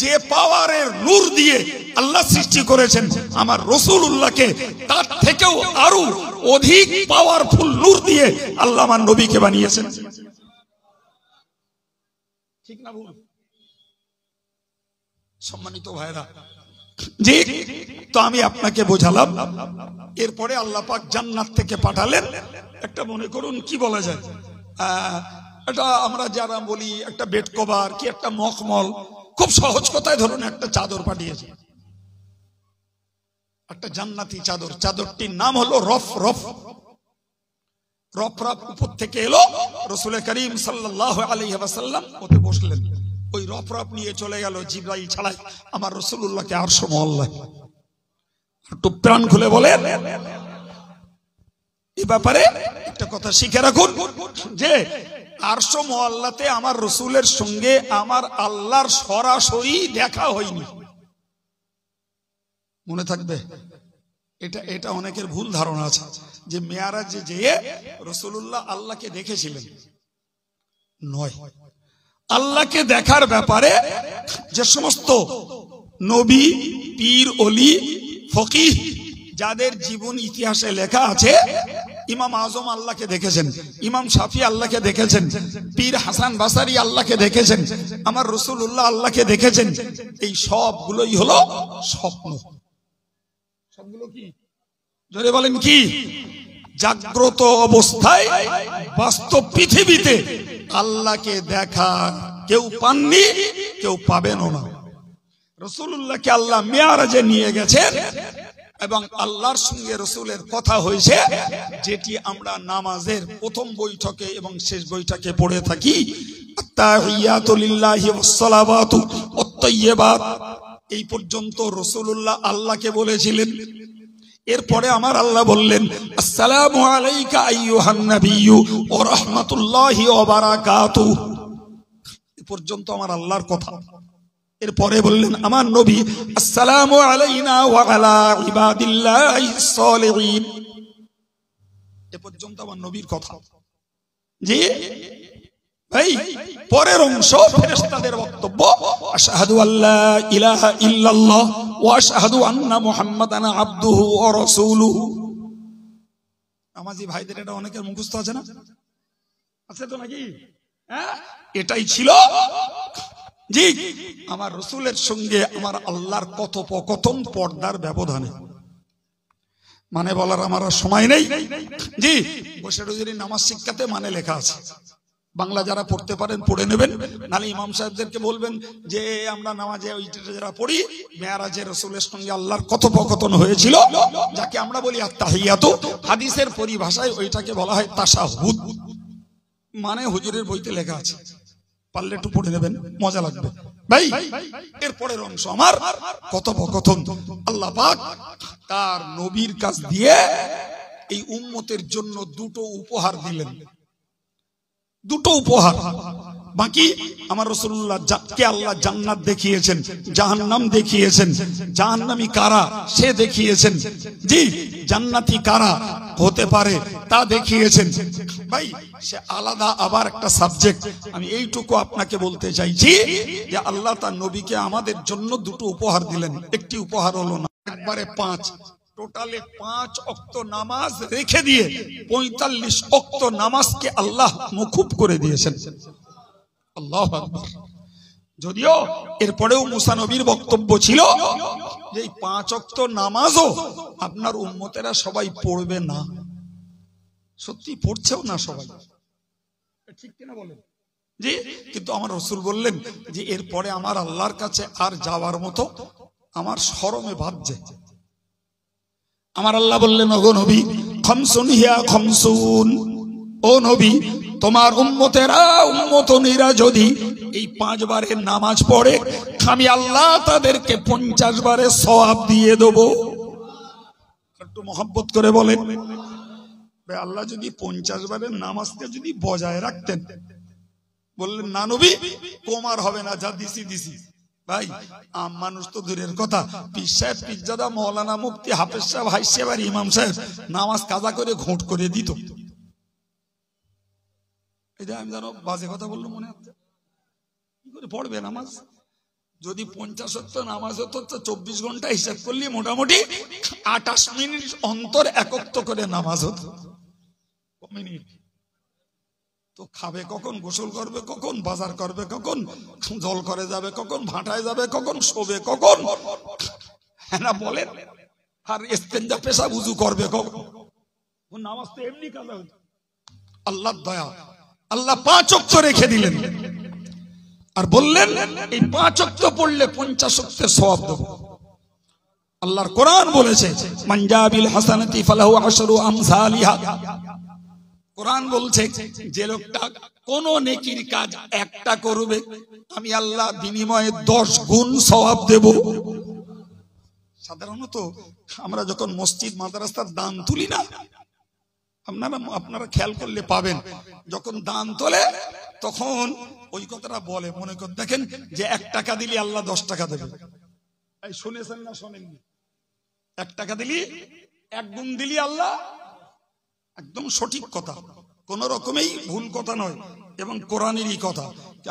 যে পাওয়ারের নূর দিয়ে আল্লাহ সৃষ্টি করেছেন আমার রাসূলুল্লাহকে, তার থেকেও আরো অধিক পাওয়ারফুল নূর দিয়ে আল্লাহ আমার নবীকে বানিয়েছেন। ঠিক না ভুল? সম্মানিত ভাইরা, জি, তো আমি আপনাকে বোঝালাম। এরপরে আল্লাহ পাক জান্নাত থেকে পাঠালেন একটা, মনে করুন কি বলা যায়, এটা আমরা যারা বলি একটা বেড কভার কি একটা মখমল, খুব সহজ কথায় ধরুন একটা চাদর পাঠিয়েছে, একটা জান্নাতি চাদর। চাদরটির নাম হলো রফ রফ। রফ রফ উপর থেকে এলো, রাসূল করিম সাল্লাল্লাহু আলাইহি ওয়াসাল্লাম ওতে বসলেন। ওই রফ রফ নিয়ে চলে গেল জিবরাইল ছাড়াই আমার রাসূলুল্লাহকে আরশ মহল্লায়। একটু প্রাণ খুলে বলেন, এই ব্যাপারে একটা কথা শিখে রাখুন যে আরশ মহল্লাতে আমার রাসূলের সঙ্গে আমার আল্লাহর সরাসরি দেখা হয়নি। মনে থাকবে, এটা অনেকের ভুল ধারণা আছে যে মেয়ারাজে যেয়ে রাসূলুল্লাহ আল্লাহকে দেখেছিলেন। নয়, আল্লাহকে দেখার ব্যাপারে যে সমস্ত নবী, পীর, ওলি, ফকিহ যাদের জীবন ইতিহাসে লেখা আছে, ইমাম আজম আল্লাহকে দেখেছেন, ইমাম শাফি আল্লাহকে দেখেছেন, পীর হাসান বাসারি আল্লাহকে দেখেছেন, আমার রাসূলুল্লাহ আল্লাহকে দেখেছেন। এই সবগুলোই হলো স্বপ্ন। সবগুলো কি? জোরে বলেন কি? জাগ্রত অবস্থায় বাস্তব পৃথিবীতে আল্লাহকে দেখা কেউ পাননি, কেউ পাবেনও না। রাসূলুল্লাহকে আল্লাহ মেয়ারাজে নিয়ে গেছেন এবং আল্লাহর সঙ্গে রাসূলের কথা হয়েছে, যেটি আমরা নামাজের প্রথম বৈঠকে এবং শেষ বৈঠকে পড়ে থাকি, আত-তাহিয়াতু লিল্লাহি ওয়াস-সালাওয়াতু ওয়াত-তাইয়্যিবাত। এই পর্যন্ত রাসূলুল্লাহ আল্লাহকে বলেছিলেন। এরপরে আমার আল্লাহ বললেন আসসালামু আলাইকা আইয়ুহান নাবিয়্যু ওয়া রাহমাতুল্লাহি ওয়া বারাকাতুহু। এই পর্যন্ত আমার আল্লাহর কথা। এরপরে বললেন আমার নবী আসসালামু আলাইনা ওয়া আলা ইবাদিল্লাহিস সালিহিন। এ পর্যন্ত আমার নবীর কথা। জি ভাই, পরের অংশ ফেরেশতাদের বক্তব্য, আশহাদু আল্লা ইলাহা ইল্লাল্লাহ ওয়া আশহাদু আন্না মুহাম্মাদান আবদুহু ওয়া রাসূলুহু। নামাজি ভাইদের এটা অনেকের মুখস্থ আছে না? আছে তো নাকি? হ্যাঁ, এটাই ছিল জি আমার রসুলের সঙ্গে আমার আল্লাহর কথোপকথন পর্দার ব্যবধানে। মানে বলার আমার আর সময় নেই জি। বসে রোজের নামাজ শিক্ষাতে মানে লেখা আছে, বাংলা যারা পড়তে পারেন পড়ে নেবেন, নালে ইমাম সাহেবদেরকে বলবেন যে আমরা নামাজে ওইটা যারা পড়ি মেরাজে রসুলের সঙ্গে আল্লাহর কথোপকথন হয়েছিল, যাকে আমরা বলি আত-তাহিয়াতু, হাদিসের পরিভাষায় ওইটাকে বলা হয় তাশাহুদ। মানে হুজুরের বইতে লেখা আছে, পারলে একটু পড়ে নেবেন, মজা লাগবে ভাই। এর পরের অংশ আমার কথোপকথন। আল্লাহ পাক তার নবীর কাছ দিয়ে এই উম্মতের জন্য দুটো উপহার দিলেন, দুটো উপহার। বাকি আমার রাসূলুল্লাহ কে আল্লাহ জান্নাত দেখিয়েছেন, জাহান্নাম দেখিয়েছেন, জাহান্নামী কারা সে দেখিয়েছেন, জি জান্নাতি কারা হতে পারে তা দেখিয়েছেন। ভাই সে আলাদা আবার একটা সাবজেক্ট। আমি এইটুকু আপনাকে বলতে চাইছি যে আল্লাহ তার নবীকে আমাদের জন্য দুটো উপহার দিলেন। একটি উপহার হলো না, একবারে 5, টোটালে 5 ওয়াক্ত নামাজ রেখে দিয়ে 45 ওয়াক্ত নামাজকে আল্লাহ মওকুফ করে দিয়েছেন। আল্লাহু আকবার। যদিও এরপরেও মুসা নবীর বক্তব্য ছিল যে এই 5 ওয়াক্ত নামাজও আপনার উম্মতেরা সবাই পড়বে না। সত্যি পড়ছেও না সবাই, ঠিক কিনা বলেন জি। কিন্তু আমার রাসূল বললেন যে এরপরে আমার আল্লাহর কাছে আর যাওয়ার মতো আমার শরমে বাজছে। আমার আল্লাহ বললেন ওগো নবী, খামসুন হিয়া খামসুন, ও নবী তোমার উম্মতনীরা যদি এই 5 বারের নামাজ পড়ে আমি আল্লাহ তাদেরকে 50 বারের সওয়াব দিয়ে দেব। একটু মহব্বত করে বলেন, আল্লাহ যদি 50 বারের নামাজকে যদি বজায় রাখতেন, বললেন না নবী কমার হবে না, যা দিছি দিছি। ভাই আম মানুষ তো দূরের কথা, পীর সাহেব, পীরজাদা, মৌলানা, মুফতি, হাফেজ সাহেব, হাই সাহেব আর ইমাম সাহেব নামাজ কাজা করে ঘোট করে দিত। এটা আমি জানো বাজে কথা বললো মনে হচ্ছে, কি করে পড়বে নামাজ? যদি 50 ওয়াক্ত নামাজ হতো তো 24 ঘন্টা হিসাব করলে মোটামুটি 28 মিনিট অন্তর এক ওয়াক্ত করে নামাজ হতো। মিনিট তো খাবে কখন, গোসল করবে কখন, বাজার করবে কখন, জল করে যাবে কখন, ভাটায় যাবে কখন, শোবে কখন, হ্যাঁ না বলেন, আর ইস্তেঞ্জা পেশাব উযু করবে কখন? নামাজ তো এমনি কাজা হতো। আল্লাহর দয়া, আল্লাহ 5 ওয়াক্ত রেখে দিলেন আর বললেন এই 5 ওয়াক্ত পড়লে 50 ওয়াক্তের সওয়াব দেব। আল্লাহর কোরআন বলেছে মান জাবিল হাসানাতি ফালাহু আশরু আমসালিহা। কোরআন বলছে যে লোকটা কোন নেকির কাজ একটা করবে আমি আল্লাহ বিনিময়ে 10 গুণ সওয়াব দেব। সাধারণত আমরা যখন মসজিদ মাদ্রাসার দান তুলি না, আপনারা খেয়াল করলে পাবেন যখন দান তোলে তখন ওই কথাটা বলে, মনে করেন দেখেন যে 1 টাকা দিলে আল্লাহ 10 টাকা দেবে। এই শুনেছেন না শোনেননি? 1 টাকা দিলি 1 গুণ দিলি আল্লাহ, একদম সঠিক কথা, কোন রকমেই ভুল কথা নয় এবং কোরআনেরই কথা।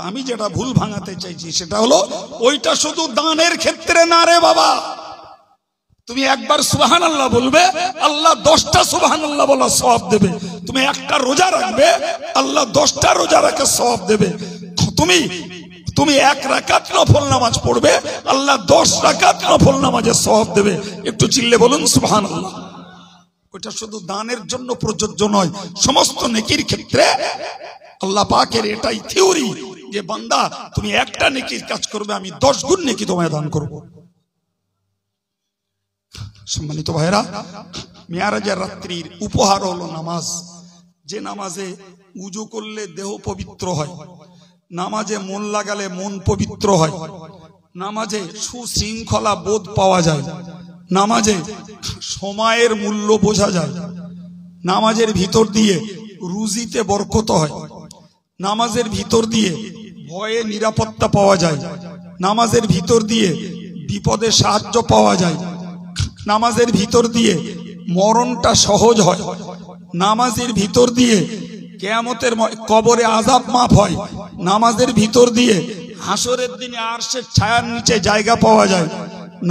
আমি যেটা ভুল ভাঙাতে চাইছি সেটা হলো ওইটা শুধু দানের ক্ষেত্রে না রে বাবা। তুমি একবার সুবহানাল্লাহ বলবে আল্লাহ 10টা সুবহানাল্লাহ বলা সওয়াব দেবে। তুমি একটা রোজা রাখবে আল্লাহ 10টা রোজা রাখে সওয়াব দেবে। তুমি 1 রাকাত নফল নামাজ পড়বে আল্লাহ 10 রাকাত নফল নামাজের সওয়াব দেবে। একটু চিল্লে বলুন সুবহানাল্লাহ। ওটা শুধু দানের জন্য প্রযোজ্য নয়, সমস্ত নেকির ক্ষেত্রে আল্লাহ পাকের এটাই থিওরি যে বান্দা তুমি একটা নেকির কাজ করবে আমি 10 গুণ নেকি তোমায় দান করব। সম্মানিত ভাইরা, মেরাজের রাত্রির উপহার হলো নামাজ। যে নামাজে উযু করলে দেহ পবিত্র হয়, নামাজে মন লাগালে মন পবিত্র হয়, নামাজে সুশৃঙ্খলা বোধ পাওয়া যায়, নামাজে সময়ের মূল্য বোঝা যায়, নামাজের ভিতর দিয়ে রুজিতে বরকত হয়, নামাজের ভিতর দিয়ে ভয়ে নিরাপত্তা পাওয়া যায়, নামাজের ভিতর দিয়ে বিপদে সাহায্য পাওয়া যায়, নামাজের ভিতর দিয়ে মরণটা সহজ হয়, নামাজের ভিতর দিয়ে কিয়ামতের কবরে আযাব মাফ হয়, নামাজের ভিতর দিয়ে হাসরের দিনে আরশের ছায়ার নিচে জায়গা পাওয়া যায়,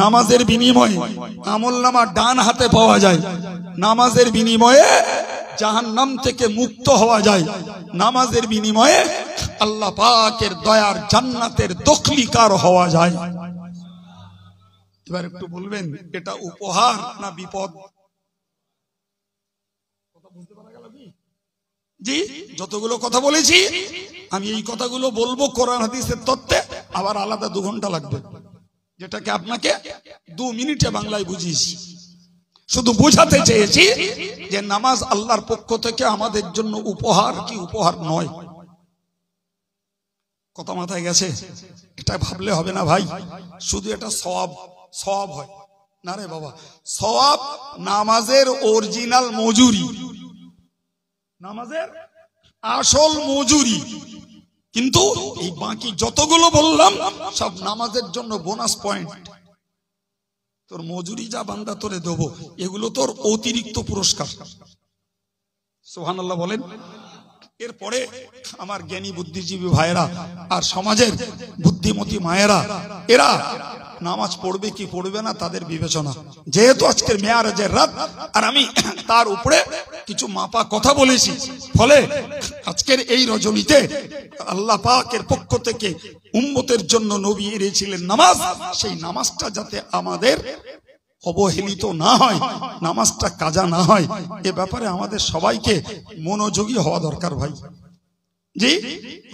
নামাজের বিনিময়ে আমলনামা ডান হাতে পাওয়া যায়, নামাজের বিনিময়ে জাহান্নাম থেকে মুক্ত হওয়া যায় নামাজের বিনিময়ে আল্লাহ পাকের দয়ার জান্নাতের দখলিকার হওয়া যায়। এবার একটু বলবেন এটা উপহার না বিপদ? জি, যতগুলো কথা বলেছি আমি এই কথাগুলো বলবো কোরআন হাদিসের তত্ত্বে, আবার আলাদা 2 ঘন্টা লাগবে, যেটাকে আপনাকে 2 মিনিটে বাংলায় বুঝিয়েছি। শুধু বোঝাতে চেয়েছি যে নামাজ আল্লাহর পক্ষ থেকে আমাদের জন্য উপহার কি উপহার নয়। কথা মাথায় গেছে? এটা ভাবলে হবে না ভাই, শুধু এটা সওয়াব হয় না রে বাবা। সওয়াব নামাজের অরিজিনাল মজুরি, নামাজের আসল মজুরি, কিন্তু এই বাকি যতগুলো বললাম সব নামাজের জন্য বোনাস পয়েন্ট। তোর মজুরি যা বান্দা তোরে দেবো, এগুলো তোর অতিরিক্ত পুরস্কার। সুবহানাল্লাহ বলেন। এরপরে আমার জ্ঞানী বুদ্ধিজীবী ভাইয়েরা আর সমাজের বুদ্ধিমতী মায়েরা, এরা নামাজ পড়বে কি পড়বে না তাদের বিবেচনা। যেহেতু আজকের মেয়ারাজের রাত আর আমি তার উপরে কিছু মাপা কথা বলেছি, ফলে আজকের এই রজনীতে আল্লাহ পাকের পক্ষ থেকে উম্মতের জন্য নবী এনেছিলেন নামাজ, সেই নামাজটা যাতে আমাদের অবহেলিত না হয়, নামাজটা কাজা না হয়, এ ব্যাপারে আমাদের সবাইকে মনোযোগী হওয়া দরকার ভাই। জি,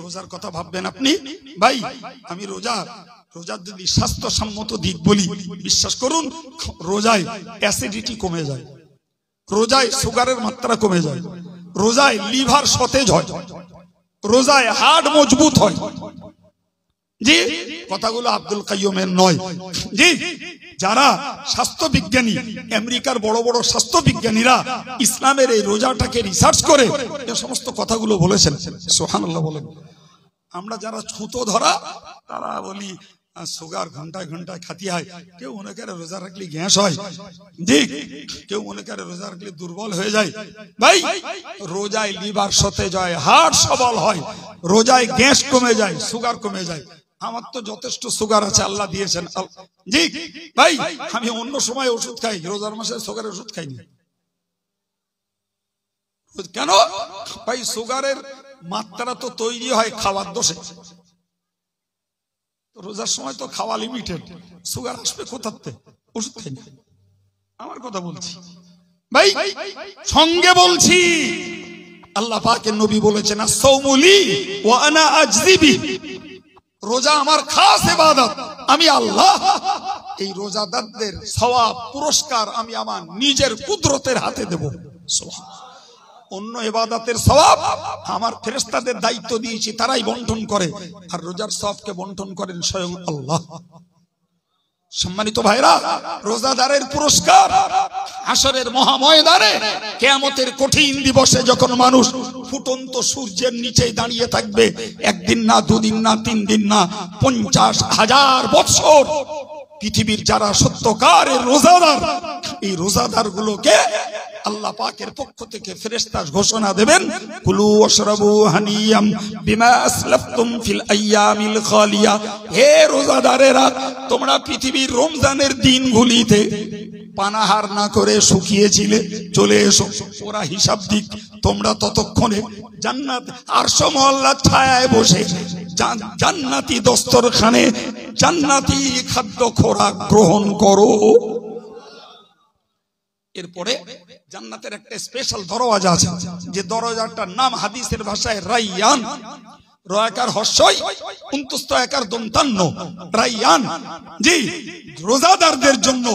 রোজার কথা ভাববেন আপনি ভাই। আমি রোজার যদি স্বাস্থ্যসম্মত দিক বলি, বিশ্বাস করুন রোজায় অ্যাসিডিটি কমে যায়, রোজায় সুগারের মাত্রা কমে যায়, রোজায় লিভার সতেজ হয়, রোজায় হার্ট মজবুত হয়। জি, কথাগুলো আব্দুল কাইয়ুমের নয়। জি, যারা স্বাস্থ্য বিজ্ঞানী, আমেরিকার বড় বড় স্বাস্থ্য বিজ্ঞানীরা ইসলামের এই রোজাটাকে রিসার্চ করে এই সমস্ত কথাগুলো বলেছেন। সুবহানাল্লাহ বলেন। আমরা যারা ছুতো ধরা তারা বলি সুগার ঘন্টায় ঘন্টায় খাতি হয়, কেউ মনে করে রোজা রাখলে গ্যাস হয়, জি, কেউ মনে করে রোজা রাখলে দুর্বল হয়ে যায়। ভাই, রোজায় লিভার সতেজ হয়, হার্ট সবল হয়, রোজায় গ্যাস কমে যায়, সুগার কমে যায়। আমার তো যথেষ্ট সুগার আছে, আল্লাহ দিয়েছেন। জি ভাই, আমি অন্য সময় ওষুধ খাই, রোজার মাসে সুগারের ওষুধ খাইনি। কেন ভাই? সুগারের মাত্রা তো তৈরি হয় খাওয়ার দোষে। রোজার সময় তো খাওয়া লিমিটেড, সুগার আসবে কোথাতে? ওষুধ খাই না। আমার কথা বলছি ভাই, সঙ্গে বলছি আল্লাহ পাকের নবী বলেছেন আস-সাওমুলি ওয়া আনা আজজি বিহি, রোজা আমার খাস ইবাদত, আমি আল্লাহ এই রোজাদারদের সওয়াব পুরস্কার আমি আমার নিজের কুদরতের হাতে দেব। সুবহানাল্লাহ। অন্য ইবাদতের সওয়াব আমার ফেরেশতাদের দায়িত্ব দিয়েছি, তারাই বন্টন করে, আর রোজার সওয়াবকে বন্টন করেন স্বয়ং আল্লাহ। সম্মানিত ভাইরা, রোজাদারের পুরস্কার হাশরের মহাময়দানে কিয়ামতের কঠিন দিবসে যখন মানুষ ফুটন্ত সূর্যের নিচে দাঁড়িয়ে থাকবে, একদিন না, দুদিন না, 3 দিন না, 50,000 বছর, পৃথিবীর যারা সত্যকারের রোজাদার, এই রোজাদার গুলোকে আল্লাহ পাকের পক্ষ থেকে ফেরেশতা ঘোষণা দেবেন, কুলু ওয়াশরাবু হানিয়াম বিমা আসলাফতুম ফিল আইয়ামিল খালিয়া। হে রোজাদারেরা, তোমরা পৃথিবীর রমজানের দিনগুলিতে পানাহার না করে শুকিয়েছিলে, চলে এসো, ওরা হিসাব দিক, তোমরা ততক্ষণে জান্নাত আরশ মহল্লার ছায়ায় বসে জান্নাতি দস্তরখানে জান্নাতি খাদ্য খোরাক গ্রহণ করো। এরপরে জান্নাতের একটা স্পেশাল দরওয়াজা আছে, যে দরওয়াজাটার নাম হাদিসের ভাষায় রাইয়ান, রয়াকার হর্ষই 29 দন্তান্ন, রাইয়ান। জি, রোজাদারদের জন্য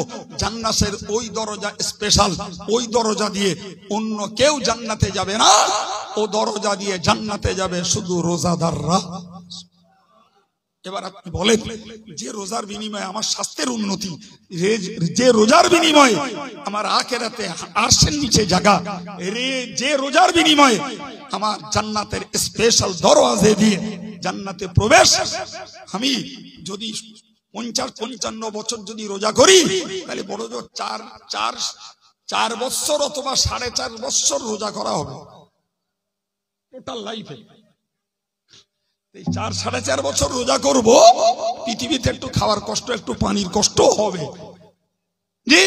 জান্নাতের ওই দরজা স্পেশাল, ওই দরজা দিয়ে অন্য কেউ জান্নাতে যাবে না, ও দরজা দিয়ে জান্নাতে যাবে শুধু রোজাদাররা। এবার আপনি বলেন, যে রোজার বিনিময়ে আমার স্বাস্থ্যের উন্নতি, যে রোজার বিনিময়ে আমার আখিরাতে আরশের নিচে জায়গা, যে রোজার বিনিময়ে আমার জান্নাতের স্পেশাল দরওয়াজা দিয়ে জান্নাতে প্রবেশ, আমি যদি 50-55 বছর যদি রোজা করি, তাহলে বড় জোর 4 বছর অথবা 4.5 বছর রোজা করা হবে টোটাল লাইফে। এই 4-4.5 বছর রোজা করব, পৃথিবীতে একটু খাওয়ার কষ্ট, একটু পানির কষ্ট হবে। জি,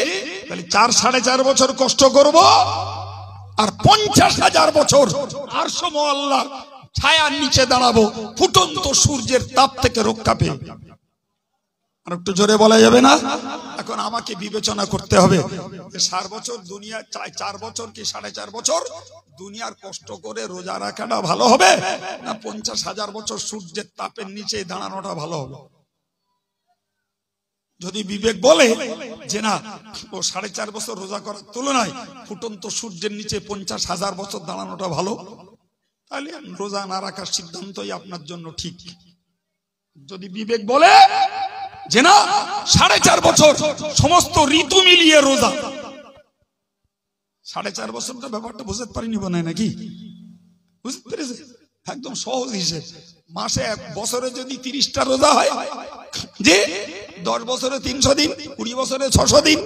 তাহলে 4-4.5 বছর কষ্ট করব, আর 50,000 বছর আরশ আল্লাহর ছায়ার নিচে দাঁড়াবো ফুটন্ত সূর্যের তাপ থেকে রক্ষা পেয়ে। আর একটু জোরে বলা যাবে না? এখন আমাকে বিবেচনা করতে হবে 60 বছর দুনিয়া 4 বছর কি 4.5 বছর দুনিয়ার কষ্ট করে রোজা রাখাটা ভালো হবে, না 50,000 বছর সূর্যের তাপের নিচে দাঁড়ানোটা ভালো হবে? যদি বিবেক বলে যে না, ও 4.5 বছর রোজা করার তুলনায় ফুটন্ত সূর্যের নিচে 50,000 বছর দাঁড়ানোটা ভালো, তাহলে রোজা না রাখার সিদ্ধান্তই আপনার জন্য ঠিক। যদি বিবেক বলে যে না 4.5 বছর সমস্ত ঋতু মিলিয়ে রোজা, 4.5 বছরটা ব্যাপারটা বুঝতে পারিনি মনে হয় নাকি? বুঝতে পেরেছে? একদম সহজ হিসেব। মাসে বছরে যদি 30টা রোজা হয়, যে 10 বছরে 300 দিন, 20 বছরে 600 দিন,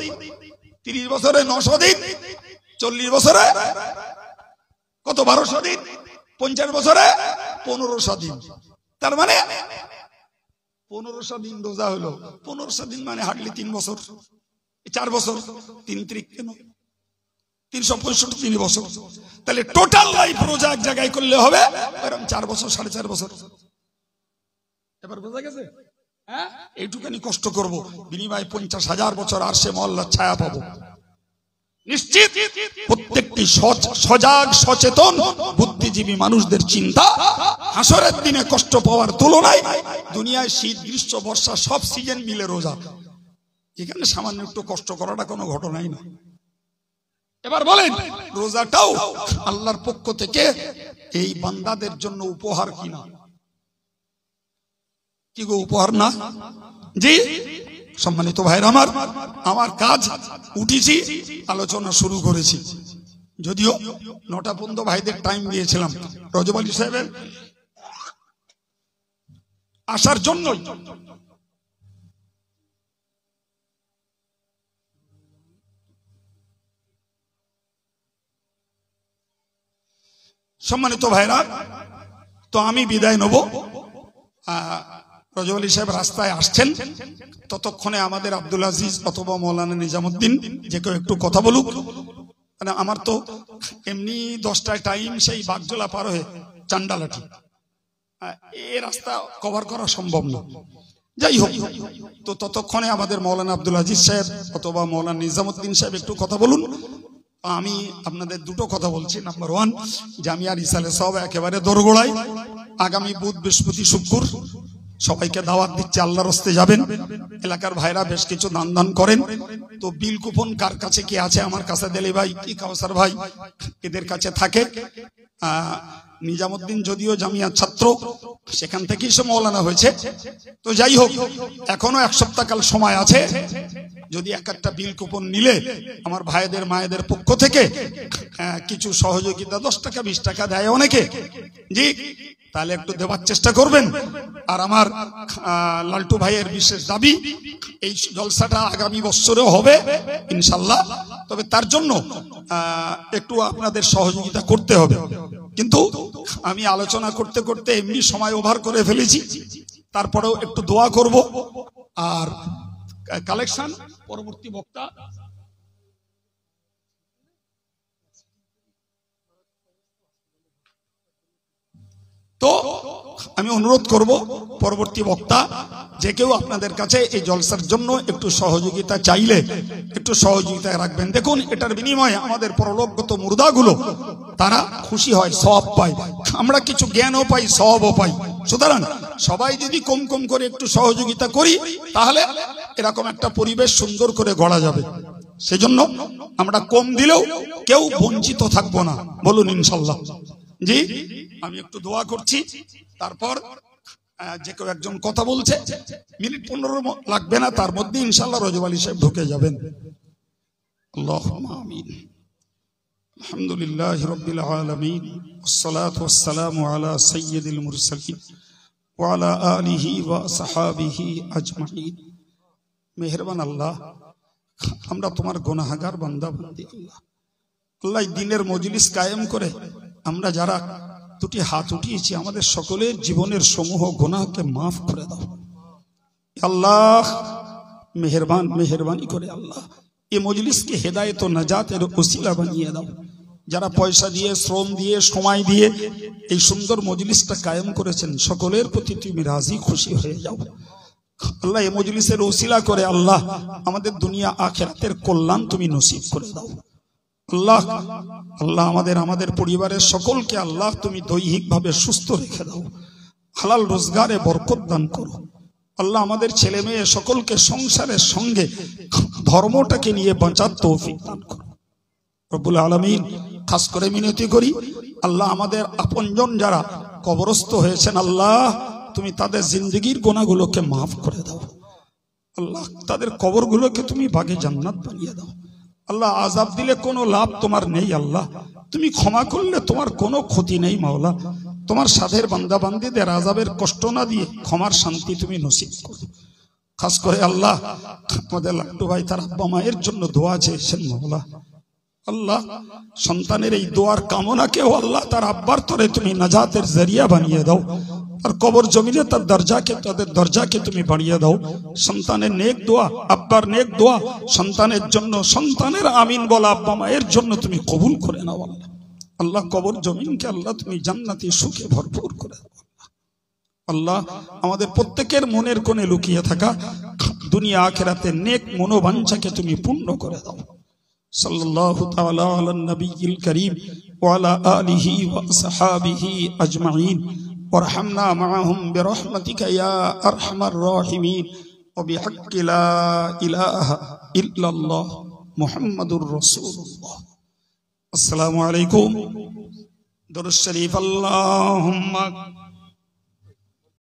30 বছরে 900 দিন, 40 বছরে কত 1200 দিন, 50 বছরে 1500 দিন। তার মানে 1500 দিন রোজা হলো। 1500 দিন মানে হার্ডলি 3 বছর, 4 বছর, 3 ত্রিক কেন 365 বছর। তাহলে টোটাল লাইফ রোজা এক জায়গায় করলে হবে এরকম 4 বছর 4.5 বছর। এবার বোঝা গেছে? হ্যাঁ, এইটুখানি কষ্ট করব, বিনিময়ে 50,000 বছর আরশে আল্লাহর ছায়া পাবো নিশ্চিত। প্রত্যেকটি সজাগ সচেতন বুদ্ধিজীবী মানুষদের চিন্তা, হাসরের দিনে কষ্ট পাওয়ার তুলনায় দুনিয়ায় শীত গ্রীষ্ম বর্ষা সব সিজন মিলে রোজা, এখানে সামান্য একটু কষ্ট করাটা কোনো ঘটনাই না। এবার বলেন, রোজাটাও আল্লাহর পক্ষ থেকে এই বান্দাদের জন্য উপহার কিনা? কি গো, উপহার না? জি সম্মানিত ভাইরা আমার কাজ উঠেছি, আলোচনা শুরু করেছি। যদিও 9টা পর্যন্ত ভাইদের টাইম দিয়েছিলাম, রজব আলী সাহেবের আসার জন্যই। সম্মানিত ভাইরা, তো আমি বিদায় নেব। রজব আলী সাহেব রাস্তায় আসছেন, ততক্ষণে আমাদের আব্দুল আজিজ অথবা মৌলানা নিজামুদ্দিন যে কেউ একটু কথা বলুক। মানে আমার তো এমনি 10টায় টাইম, সেই বাগজোলা পার হয়ে চান্ডালাটি, এই রাস্তা কভার করা সম্ভব না। যাই হোক, তো ততক্ষণে আমাদের মৌলানা আব্দুল আজিজ সাহেব অথবা মৌলানা নিজামুদ্দিন সাহেব একটু কথা বলুন। আমি আপনাদের দুটো কথা বলছি। নাম্বার 1, জামিয়া রিসালে সব একেবারে দোরগোড়ায় আগামী বুধ বৃহস্পতি শুক্র সবাইকে দাওয়াত দিচ্ছে, আল্লাহর রাস্তায় যাবেন। এলাকার ভাইরা বেশ কিছু দান করেন। তো বিল কুপন কার কাছে কি আছে? আমার কাছে দিলে ভাই কি কাউসার ভাই এদের কাছে থাকে। নিজামুদ্দিন যদিও জামিয়ার ছাত্র, সেখান থেকেই সে মৌলানা হয়েছে। তো যাই হোক, এখনো 1 সপ্তাহ কাল সময় আছে। যদি একটা বিল কুপন নিলে আমার ভাইদের মায়েদের পক্ষ থেকে কিছু সহযোগিতা 10 টাকা 20 টাকা দেয় অনেকে, জি, তাহলে একটু দেওয়ার চেষ্টা করবেন। আর আমার লালটু ভাইয়ের বিশেষ দাবি, এই জলসাটা আগামী বছরেও হবে ইনশাল্লাহ। তবে তার জন্য একটু আপনাদের সহযোগিতা করতে হবে। কিন্তু আমি আলোচনা করতে করতে এমনি সময় ওভার করে ফেলেছি, তারপরেও একটু দোয়া করব। আর কালেকশন পরবর্তী বক্তা তো আমি অনুরোধ করব, পরবর্তী বক্তা যে কেউ আপনাদের কাছে এই জলসার জন্য একটু সহযোগিতা চাইলে একটু সহযোগিতা রাখবেন। দেখুন, এটার বিনিময়ে আমাদের পরলোকগত মুর্দাগুলো তারা খুশি হয়, সওয়াব পায়। আমরা কিছু জ্ঞানও পাই, সওয়াবও পাই। সুতরাং সবাই যদি কম কম করে একটু সহযোগিতা করি, তাহলে এরকম একটা পরিবেশ সুন্দর করে গড়া যাবে। সেজন্য আমরা কম দিলেও কেউ বঞ্চিত থাকবো না, বলুন ইনশাল্লাহ। জি, আমি একটু দোয়া করছি, তারপর যে কেউ একজন কথা বলছে, মিনিট 15 লাগবে না, তার মধ্যে ইনশাল্লাহ রজব আলী সাহেব ঢুকে যাবেন। আল্লাহুম্মা আমিন। আলহামদুলিল্লাহি রাব্বিল আলামিন, ওয়াসসালাতু ওয়াসসালামু আলা সাইয়্যিদিল মুরসালিন ওয়া আলা আলিহি ওয়া আসহাবিহি আজমাইন। মেহেরবান আল্লাহ, আমরা তোমার গুনাহগার বান্দা বান্দি। আল্লাহ আল্লাহ দিনের মজলিস কায়েম করে আমরা যারা দুটি হাত উঠিয়েছি, আমাদের সকলের জীবনের সমূহ গুনাহকে মাফ করে দাও আল্লাহ। মেহেরবানি করে আল্লাহ এই মজলিসকে হেদায়েত ও নাজাতের ওসিলা বানিয়ে দাও যারা পয়সা দিয়ে, শ্রম দিয়ে, সময় দিয়ে এই সুন্দর মজলিসটা কায়েম করেছেন, সকলের প্রতি তুমি রাজি খুশি হয়ে যাও আল্লাহ। এই মজলিসের ওসিলা করে আল্লাহ আমাদের দুনিয়া আখিরাতের কল্যাণ তুমি নসিব করে দাও আল্লাহ। আল্লাহ আমাদের পরিবারের সকলকে আল্লাহ তুমি দৈহিকভাবে সুস্থ রেখে দাও, হালাল রোজগারে বরকত দান করো আল্লাহ। আমাদের ছেলে মেয়ে সকলকে সংসারের সঙ্গে ধর্মটাকে নিয়ে বাঁচার তৌফিক দান করো রব্বুল আলামিন। খাস করে মিনতি করি আল্লাহ, আমাদের আপনজন যারা কবরস্থ হয়েছেন আল্লাহ, তুমি তাদের জিন্দগির গুনাহগুলোকে মাফ করে দাও আল্লাহ। তাদের কবরগুলোকে তুমি বাগে জান্নাত বানিয়ে দাও আল্লাহ। আযাব দিলে কোনো লাভ তোমার নেই আল্লাহ, তুমি ক্ষমা করলে তোমার কোনো ক্ষতি নেই মাওলা। তোমার সাধের বান্দা বান্দীদের আযাবের কষ্ট না দিয়ে ক্ষমার শান্তি তুমি নসিব করো। খাস করে আল্লাহ আমাদের লাড্ডু ভাই তার আব্বা মায়ের জন্য দোয়া চেয়েছেন মাওলা আল্লাহ। সন্তানের এই দোয়ার কামনাকেও আল্লাহ তার আব্বার তরে তুমি নাজাতের জরিয়া বানিয়ে দাও, আর কবর জমিনে তার তাদের দরজাকে তুমি বাড়িয়ে দাও। সন্তানের নেক দোয়া, আব্বার নেক দোয়া সন্তানের জন্য, সন্তানের আমিন বলা আব্বা মায়ের জন্য তুমি কবুল করে নাও আল্লাহ। আল্লাহ কবর জমিনকে আল্লাহ তুমি জান্নাতি সুখে ভরপুর করে দাও আল্লাহ। আমাদের প্রত্যেকের মনের কোণে লুকিয়ে থাকা দুনিয়া আখিরাতের নেক মনোবাঞ্ছাকে তুমি পূর্ণ করে দাও। সাল্লাল্লাহু তাআলা আলান নবিয়্যিল কারীম ওয়া আলা আলিহি ওয়া আসহাবিহি আজমাইন ওয়ারহামনা মাআহুম বিরহমাতিকা ইয়া আরহামার রাহিমিন ওয়া বিহাক্কি লা ইলাহা ইল্লাল্লাহ মুহাম্মাদুর রাসূলুল্লাহ। আসসালামু আলাইকুম। দুরূদ শরীফ। আল্লাহুম্মা